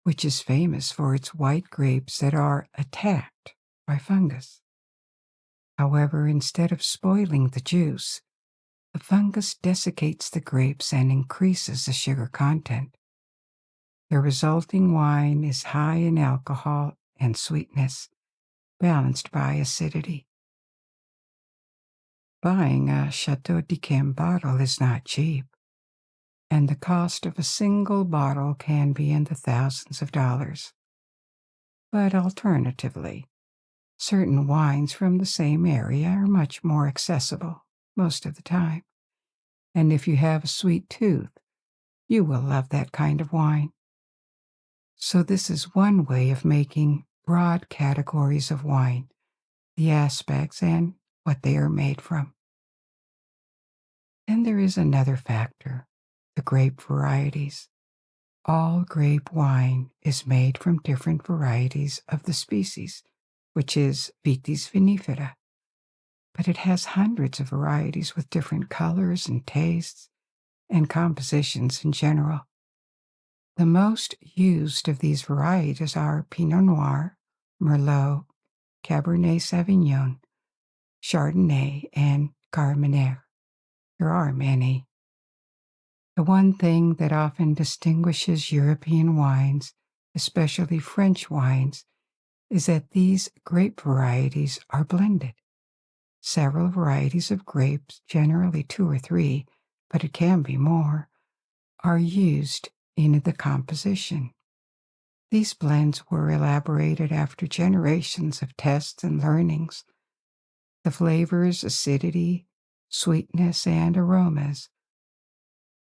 which is famous for its white grapes that are attacked by fungus. However, instead of spoiling the juice, the fungus desiccates the grapes and increases the sugar content. The resulting wine is high in alcohol and sweetness, balanced by acidity. Buying a Chateau d'Yquem bottle is not cheap, and the cost of a single bottle can be in the thousands of dollars. But alternatively, certain wines from the same area are much more accessible most of the time, and if you have a sweet tooth, you will love that kind of wine. So this is one way of making broad categories of wine, the aspects and what they are made from. Then there is another factor, the grape varieties. All grape wine is made from different varieties of the species, which is Vitis vinifera, but it has hundreds of varieties with different colors and tastes and compositions in general. The most used of these varieties are Pinot Noir, Merlot, Cabernet Sauvignon, Chardonnay, and Carmenère. There are many. The one thing that often distinguishes European wines, especially French wines, is that these grape varieties are blended. Several varieties of grapes, generally 2 or 3, but it can be more, are used in the composition. These blends were elaborated after generations of tests and learnings. The flavors, acidity, sweetness, and aromas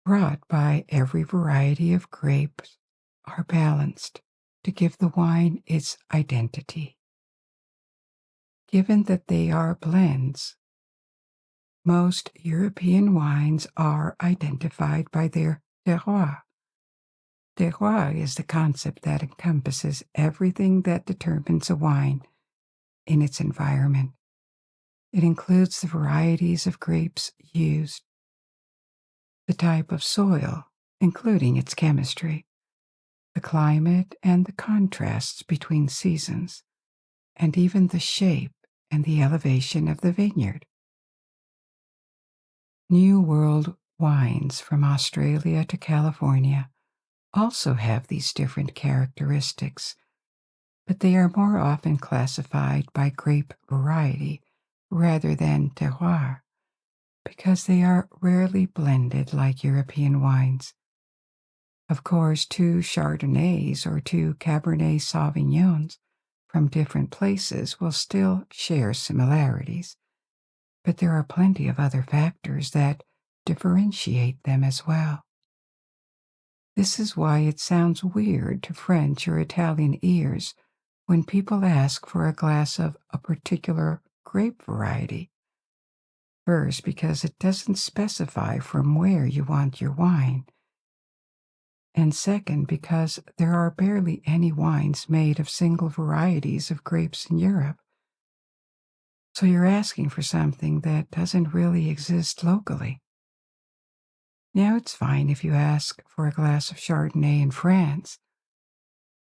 brought by every variety of grapes are balanced to give the wine its identity. Given that they are blends, Most European wines are identified by their terroir. Terroir is the concept that encompasses everything that determines a wine in its environment. It includes the varieties of grapes used, the type of soil, including its chemistry, the climate and the contrasts between seasons, and even the shape and the elevation of the vineyard. New World wines from Australia to California also have these different characteristics, but they are more often classified by grape variety rather than terroir, because they are rarely blended like European wines. Of course, two Chardonnays or two Cabernet Sauvignons from different places will still share similarities, but there are plenty of other factors that differentiate them as well. This is why it sounds weird to French or Italian ears when people ask for a glass of a particular grape variety. First, because it doesn't specify from where you want your wine. And second, because there are barely any wines made of single varieties of grapes in Europe. So you're asking for something that doesn't really exist locally. Now, it's fine if you ask for a glass of Chardonnay in France,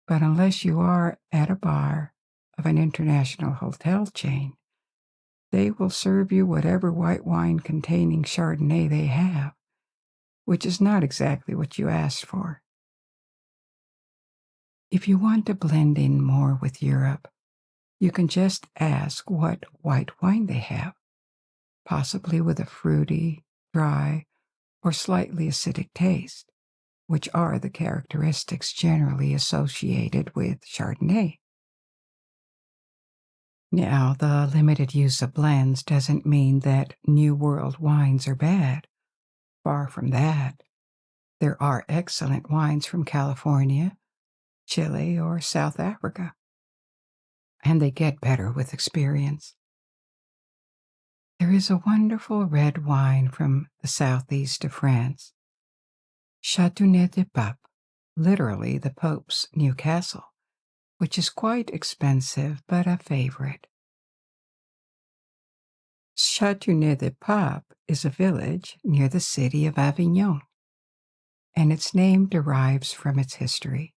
but unless you are at a bar of an international hotel chain, they will serve you whatever white wine containing Chardonnay they have, which is not exactly what you asked for. If you want to blend in more with Europe, you can just ask what white wine they have, possibly with a fruity, dry, or slightly acidic taste, which are the characteristics generally associated with Chardonnay. Now, the limited use of blends doesn't mean that New World wines are bad. Far from that. There are excellent wines from California, Chile, or South Africa, and they get better with experience. There is a wonderful red wine from the southeast of France, Châteauneuf du Pape, literally the Pope's new castle, which is quite expensive but a favorite. Châteauneuf du Pape is a village near the city of Avignon, and its name derives from its history.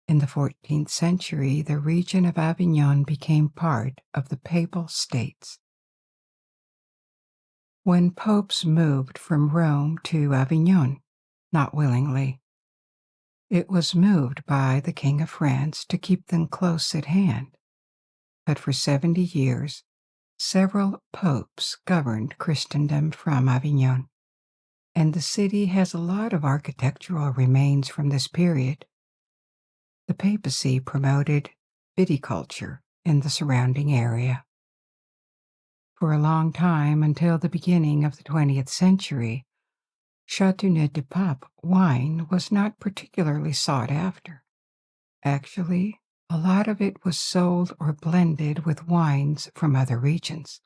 In the 14th century, the region of Avignon became part of the Papal States. When popes moved from Rome to Avignon, not willingly, it was moved by the King of France to keep them close at hand. But for 70 years, several popes governed Christendom from Avignon, and the city has a lot of architectural remains from this period. The papacy promoted viticulture in the surrounding area. For a long time, until the beginning of the 20th century, Châteauneuf du Pape wine was not particularly sought after. Actually, a lot of it was sold or blended with wines from other regions.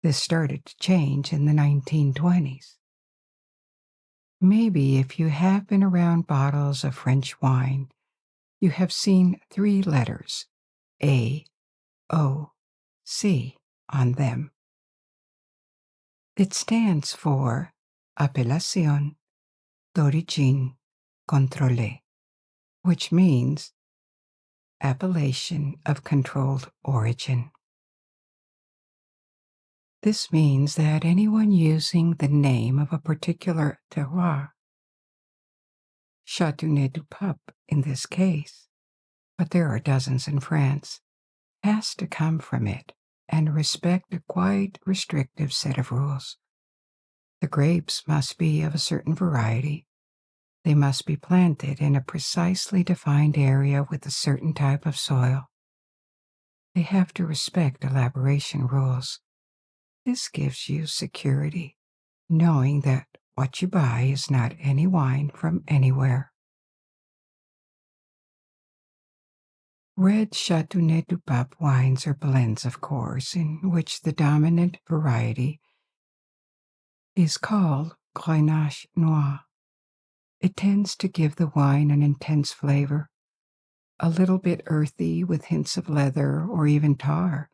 This started to change in the 1920s. Maybe if you have been around bottles of French wine, you have seen 3 letters, A, O, C, on them. It stands for Appellation d'origine contrôlée, which means appellation of controlled origin. This means that anyone using the name of a particular terroir, Châteauneuf du Pape in this case, but there are dozens in France, has to come from it and respect a quite restrictive set of rules. The grapes must be of a certain variety. They must be planted in a precisely defined area with a certain type of soil. They have to respect elaboration rules. This gives you security, knowing that what you buy is not any wine from anywhere. Red Châteauneuf du Pape wines are blends, of course, in which the dominant variety is called Grenache Noir. It tends to give the wine an intense flavor, a little bit earthy with hints of leather or even tar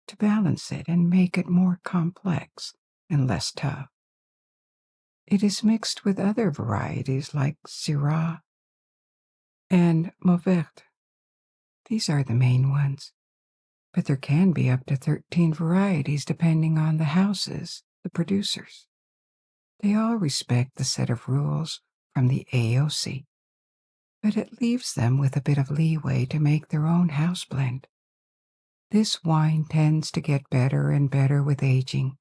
to balance it and make it more complex and less tough. It is mixed with other varieties like Syrah and Mauvert. These are the main ones, but there can be up to 13 varieties depending on the houses, the producers. They all respect the set of rules from the AOC, but it leaves them with a bit of leeway to make their own house blend. This wine tends to get better and better with aging.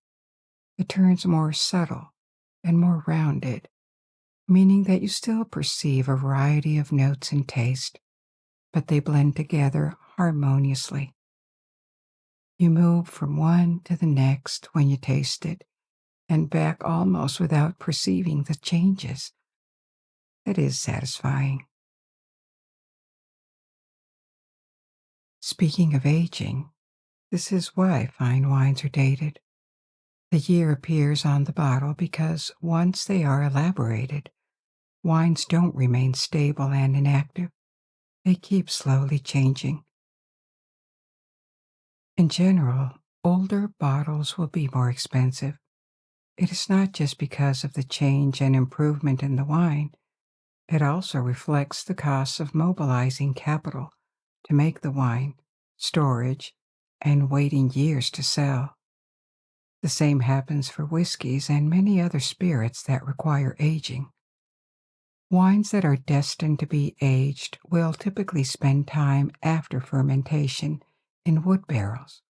It turns more subtle and more rounded, meaning that you still perceive a variety of notes and taste, but they blend together harmoniously. You move from one to the next when you taste it, and back almost without perceiving the changes. It is satisfying. Speaking of aging, this is why fine wines are dated. The year appears on the bottle because once they are elaborated, wines don't remain stable and inactive. They keep slowly changing. In general, older bottles will be more expensive. It is not just because of the change and improvement in the wine, it also reflects the costs of mobilizing capital to make the wine, storage, and waiting years to sell. The same happens for whiskeys and many other spirits that require aging. Wines that are destined to be aged will typically spend time after fermentation in wood barrels.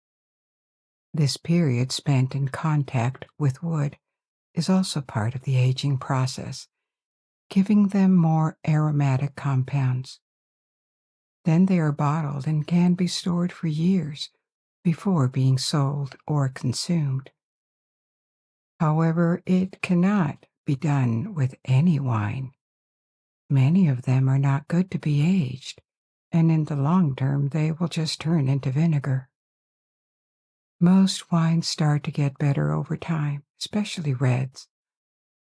This period spent in contact with wood is also part of the aging process, giving them more aromatic compounds. Then they are bottled and can be stored for years before being sold or consumed. However, it cannot be done with any wine. Many of them are not good to be aged, and in the long term they will just turn into vinegar. Most wines start to get better over time, especially reds.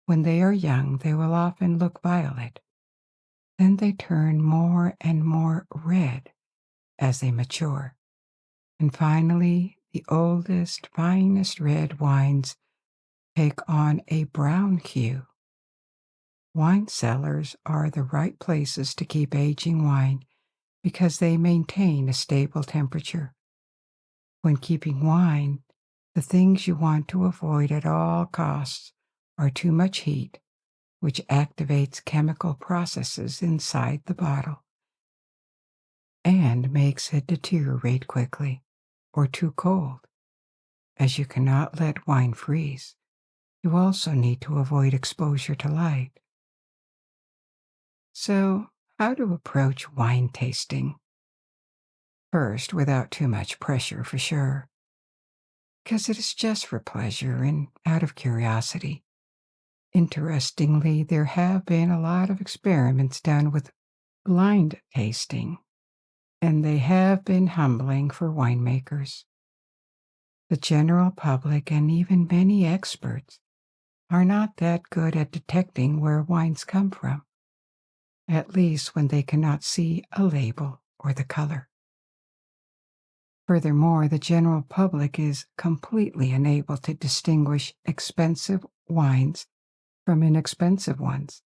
When they are young, they will often look violet. Then they turn more and more red as they mature. And finally, the oldest, finest red wines take on a brown hue. Wine cellars are the right places to keep aging wine because they maintain a stable temperature. When keeping wine, the things you want to avoid at all costs are too much heat, which activates chemical processes inside the bottle and makes it deteriorate quickly, or too cold, as you cannot let wine freeze. You also need to avoid exposure to light. So, how to approach wine tasting? First, without too much pressure for sure, because it is just for pleasure and out of curiosity. Interestingly, there have been a lot of experiments done with blind tasting, and they have been humbling for winemakers. The general public and even many experts are not that good at detecting where wines come from, at least when they cannot see a label or the color. Furthermore, the general public is completely unable to distinguish expensive wines from inexpensive ones.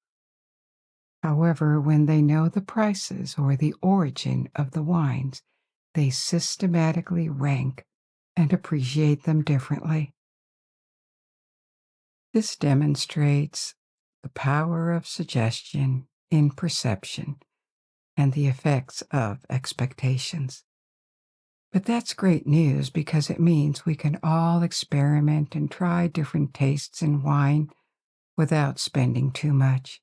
However, when they know the prices or the origin of the wines, they systematically rank and appreciate them differently. This demonstrates the power of suggestion in perception and the effects of expectations. But that's great news because it means we can all experiment and try different tastes in wine without spending too much.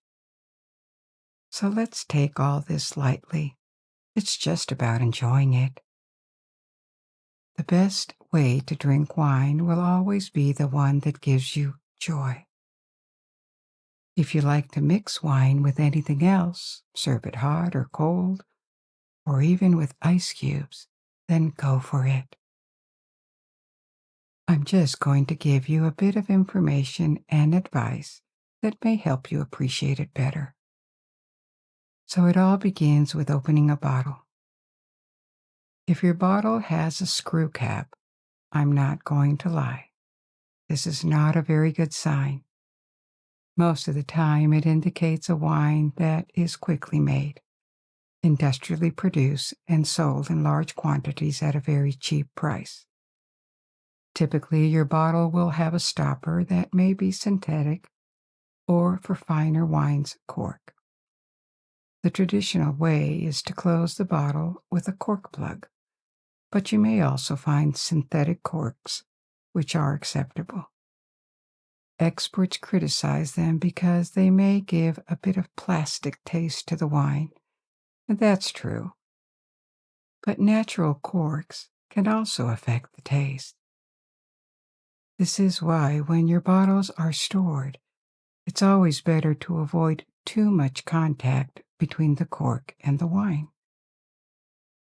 So let's take all this lightly. It's just about enjoying it. The best way to drink wine will always be the one that gives you joy. If you like to mix wine with anything else, serve it hot or cold, or even with ice cubes, then go for it. I'm just going to give you a bit of information and advice that may help you appreciate it better. So it all begins with opening a bottle. If your bottle has a screw cap, I'm not going to lie. This is not a very good sign. Most of the time, it indicates a wine that is quickly made, industrially produced, and sold in large quantities at a very cheap price. Typically, your bottle will have a stopper that may be synthetic or, for finer wines, cork. The traditional way is to close the bottle with a cork plug, but you may also find synthetic corks, which are acceptable. Experts criticize them because they may give a bit of plastic taste to the wine, and that's true. But natural corks can also affect the taste. This is why when your bottles are stored, it's always better to avoid too much contact between the cork and the wine.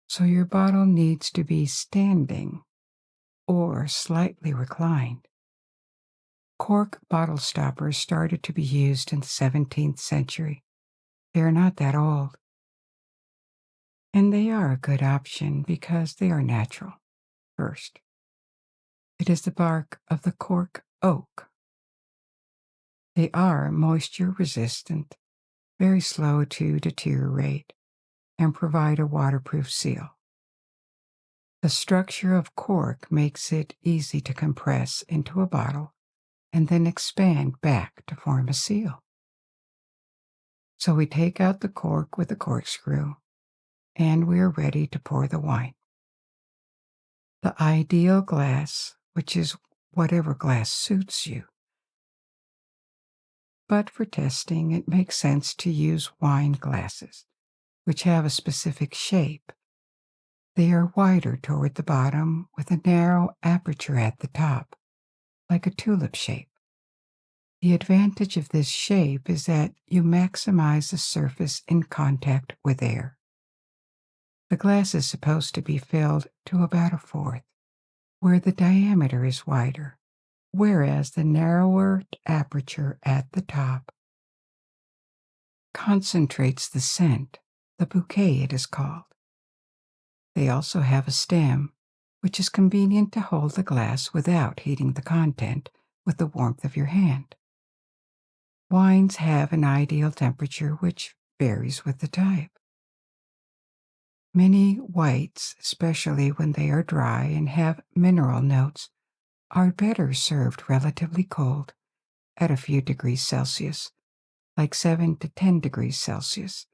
So your bottle needs to be standing or slightly reclined. Cork bottle stoppers started to be used in the 17th century. They are not that old. And they are a good option because they are natural. First, it is the bark of the cork oak. They are moisture resistant, very slow to deteriorate, and provide a waterproof seal. The structure of cork makes it easy to compress into a bottle and then expand back to form a seal. So we take out the cork with a corkscrew, and we are ready to pour the wine. The ideal glass, which is whatever glass suits you. But for testing, it makes sense to use wine glasses, which have a specific shape. They are wider toward the bottom with a narrow aperture at the top, like a tulip shape. The advantage of this shape is that you maximize the surface in contact with air. The glass is supposed to be filled to about a fourth, where the diameter is wider, whereas the narrower aperture at the top concentrates the scent, the bouquet it is called. They also have a stem, which is convenient to hold the glass without heating the content with the warmth of your hand. Wines have an ideal temperature which varies with the type. Many whites, especially when they are dry and have mineral notes, are better served relatively cold at a few degrees Celsius, like 7 to 10 degrees Celsius.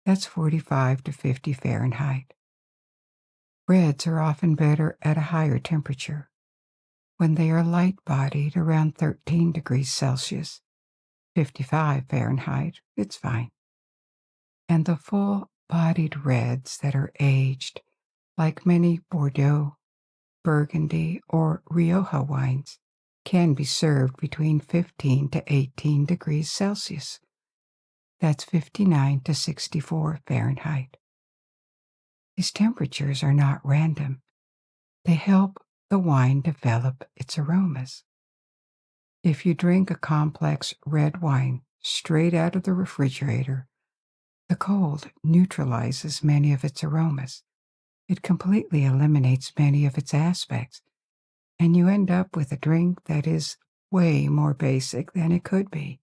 That's 45 to 50 Fahrenheit. Reds are often better at a higher temperature. When they are light-bodied, around 13 degrees Celsius, 55 Fahrenheit, it's fine. And the full-bodied reds that are aged, like many Bordeaux, Burgundy, or Rioja wines, can be served between 15 to 18 degrees Celsius. That's 59 to 64 Fahrenheit. These temperatures are not random. They help the wine develop its aromas. If you drink a complex red wine straight out of the refrigerator, the cold neutralizes many of its aromas. It completely eliminates many of its aspects, and you end up with a drink that is way more basic than it could be.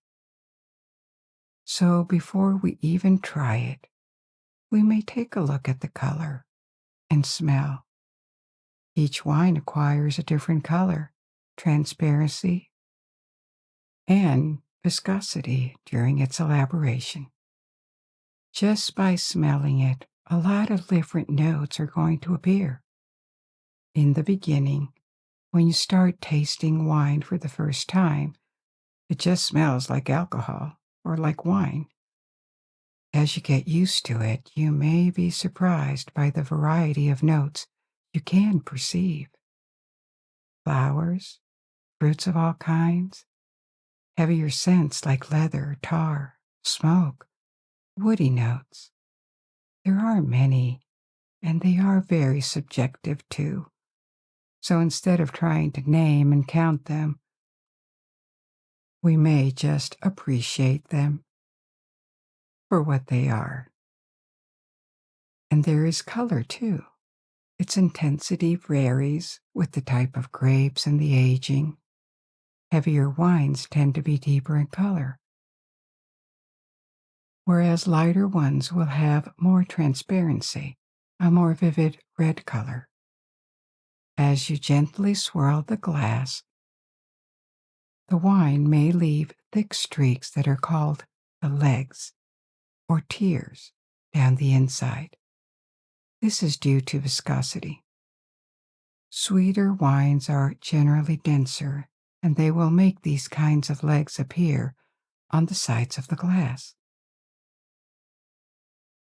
So before we even try it, we may take a look at the color and smell. Each wine acquires a different color, transparency, and viscosity during its elaboration. Just by smelling it, a lot of different notes are going to appear. In the beginning, when you start tasting wine for the first time, it just smells like alcohol or like wine. As you get used to it, you may be surprised by the variety of notes you can perceive. Flowers, fruits of all kinds, heavier scents like leather, tar, smoke, woody notes. There are many, and they are very subjective too. So instead of trying to name and count them, we may just appreciate them for what they are. And there is color too. Its intensity varies with the type of grapes and the aging. Heavier wines tend to be deeper in color, whereas lighter ones will have more transparency, a more vivid red color. As you gently swirl the glass, the wine may leave thick streaks that are called the legs or tears down the inside. This is due to viscosity. Sweeter wines are generally denser, and they will make these kinds of legs appear on the sides of the glass.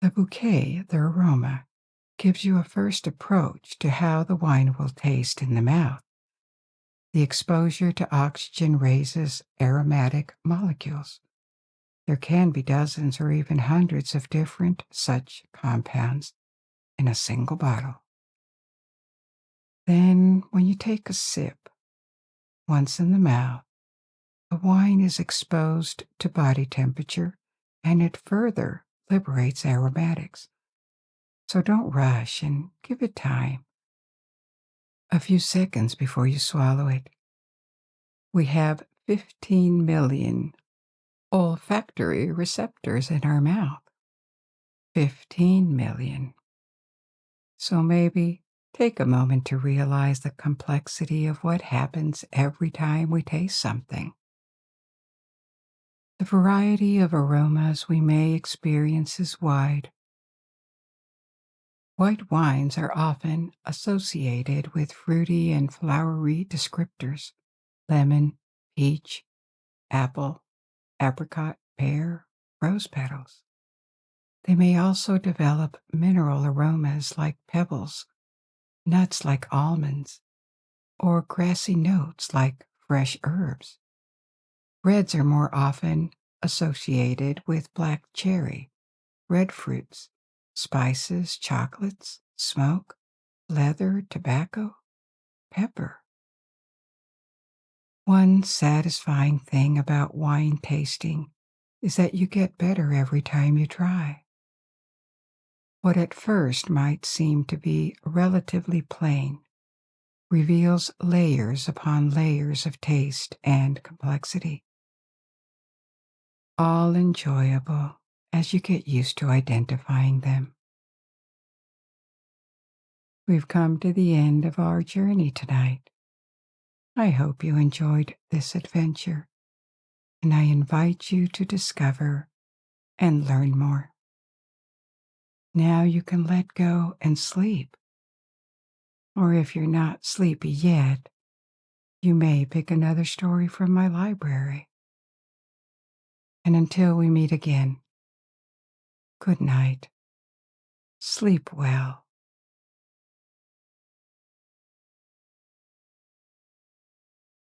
The bouquet, the aroma, gives you a first approach to how the wine will taste in the mouth. The exposure to oxygen raises aromatic molecules. There can be dozens or even hundreds of different such compounds in a single bottle. Then, when you take a sip, once in the mouth, the wine is exposed to body temperature and it further liberates aromatics. So don't rush and give it time. A few seconds before you swallow it. We have 15 million olfactory receptors in our mouth. 15 million. So maybe take a moment to realize the complexity of what happens every time we taste something. The variety of aromas we may experience is wide. White wines are often associated with fruity and flowery descriptors: lemon, peach, apple, apricot, pear, rose petals. They may also develop mineral aromas like pebbles, nuts like almonds, or grassy notes like fresh herbs. Reds are more often associated with black cherry, red fruits, spices, chocolates, smoke, leather, tobacco, pepper. One satisfying thing about wine tasting is that you get better every time you try. What at first might seem to be relatively plain reveals layers upon layers of taste and complexity, all enjoyable as you get used to identifying them. We've come to the end of our journey tonight. I hope you enjoyed this adventure, and I invite you to discover and learn more. Now you can let go and sleep. Or if you're not sleepy yet, you may pick another story from my library. And until we meet again, good night. Sleep well.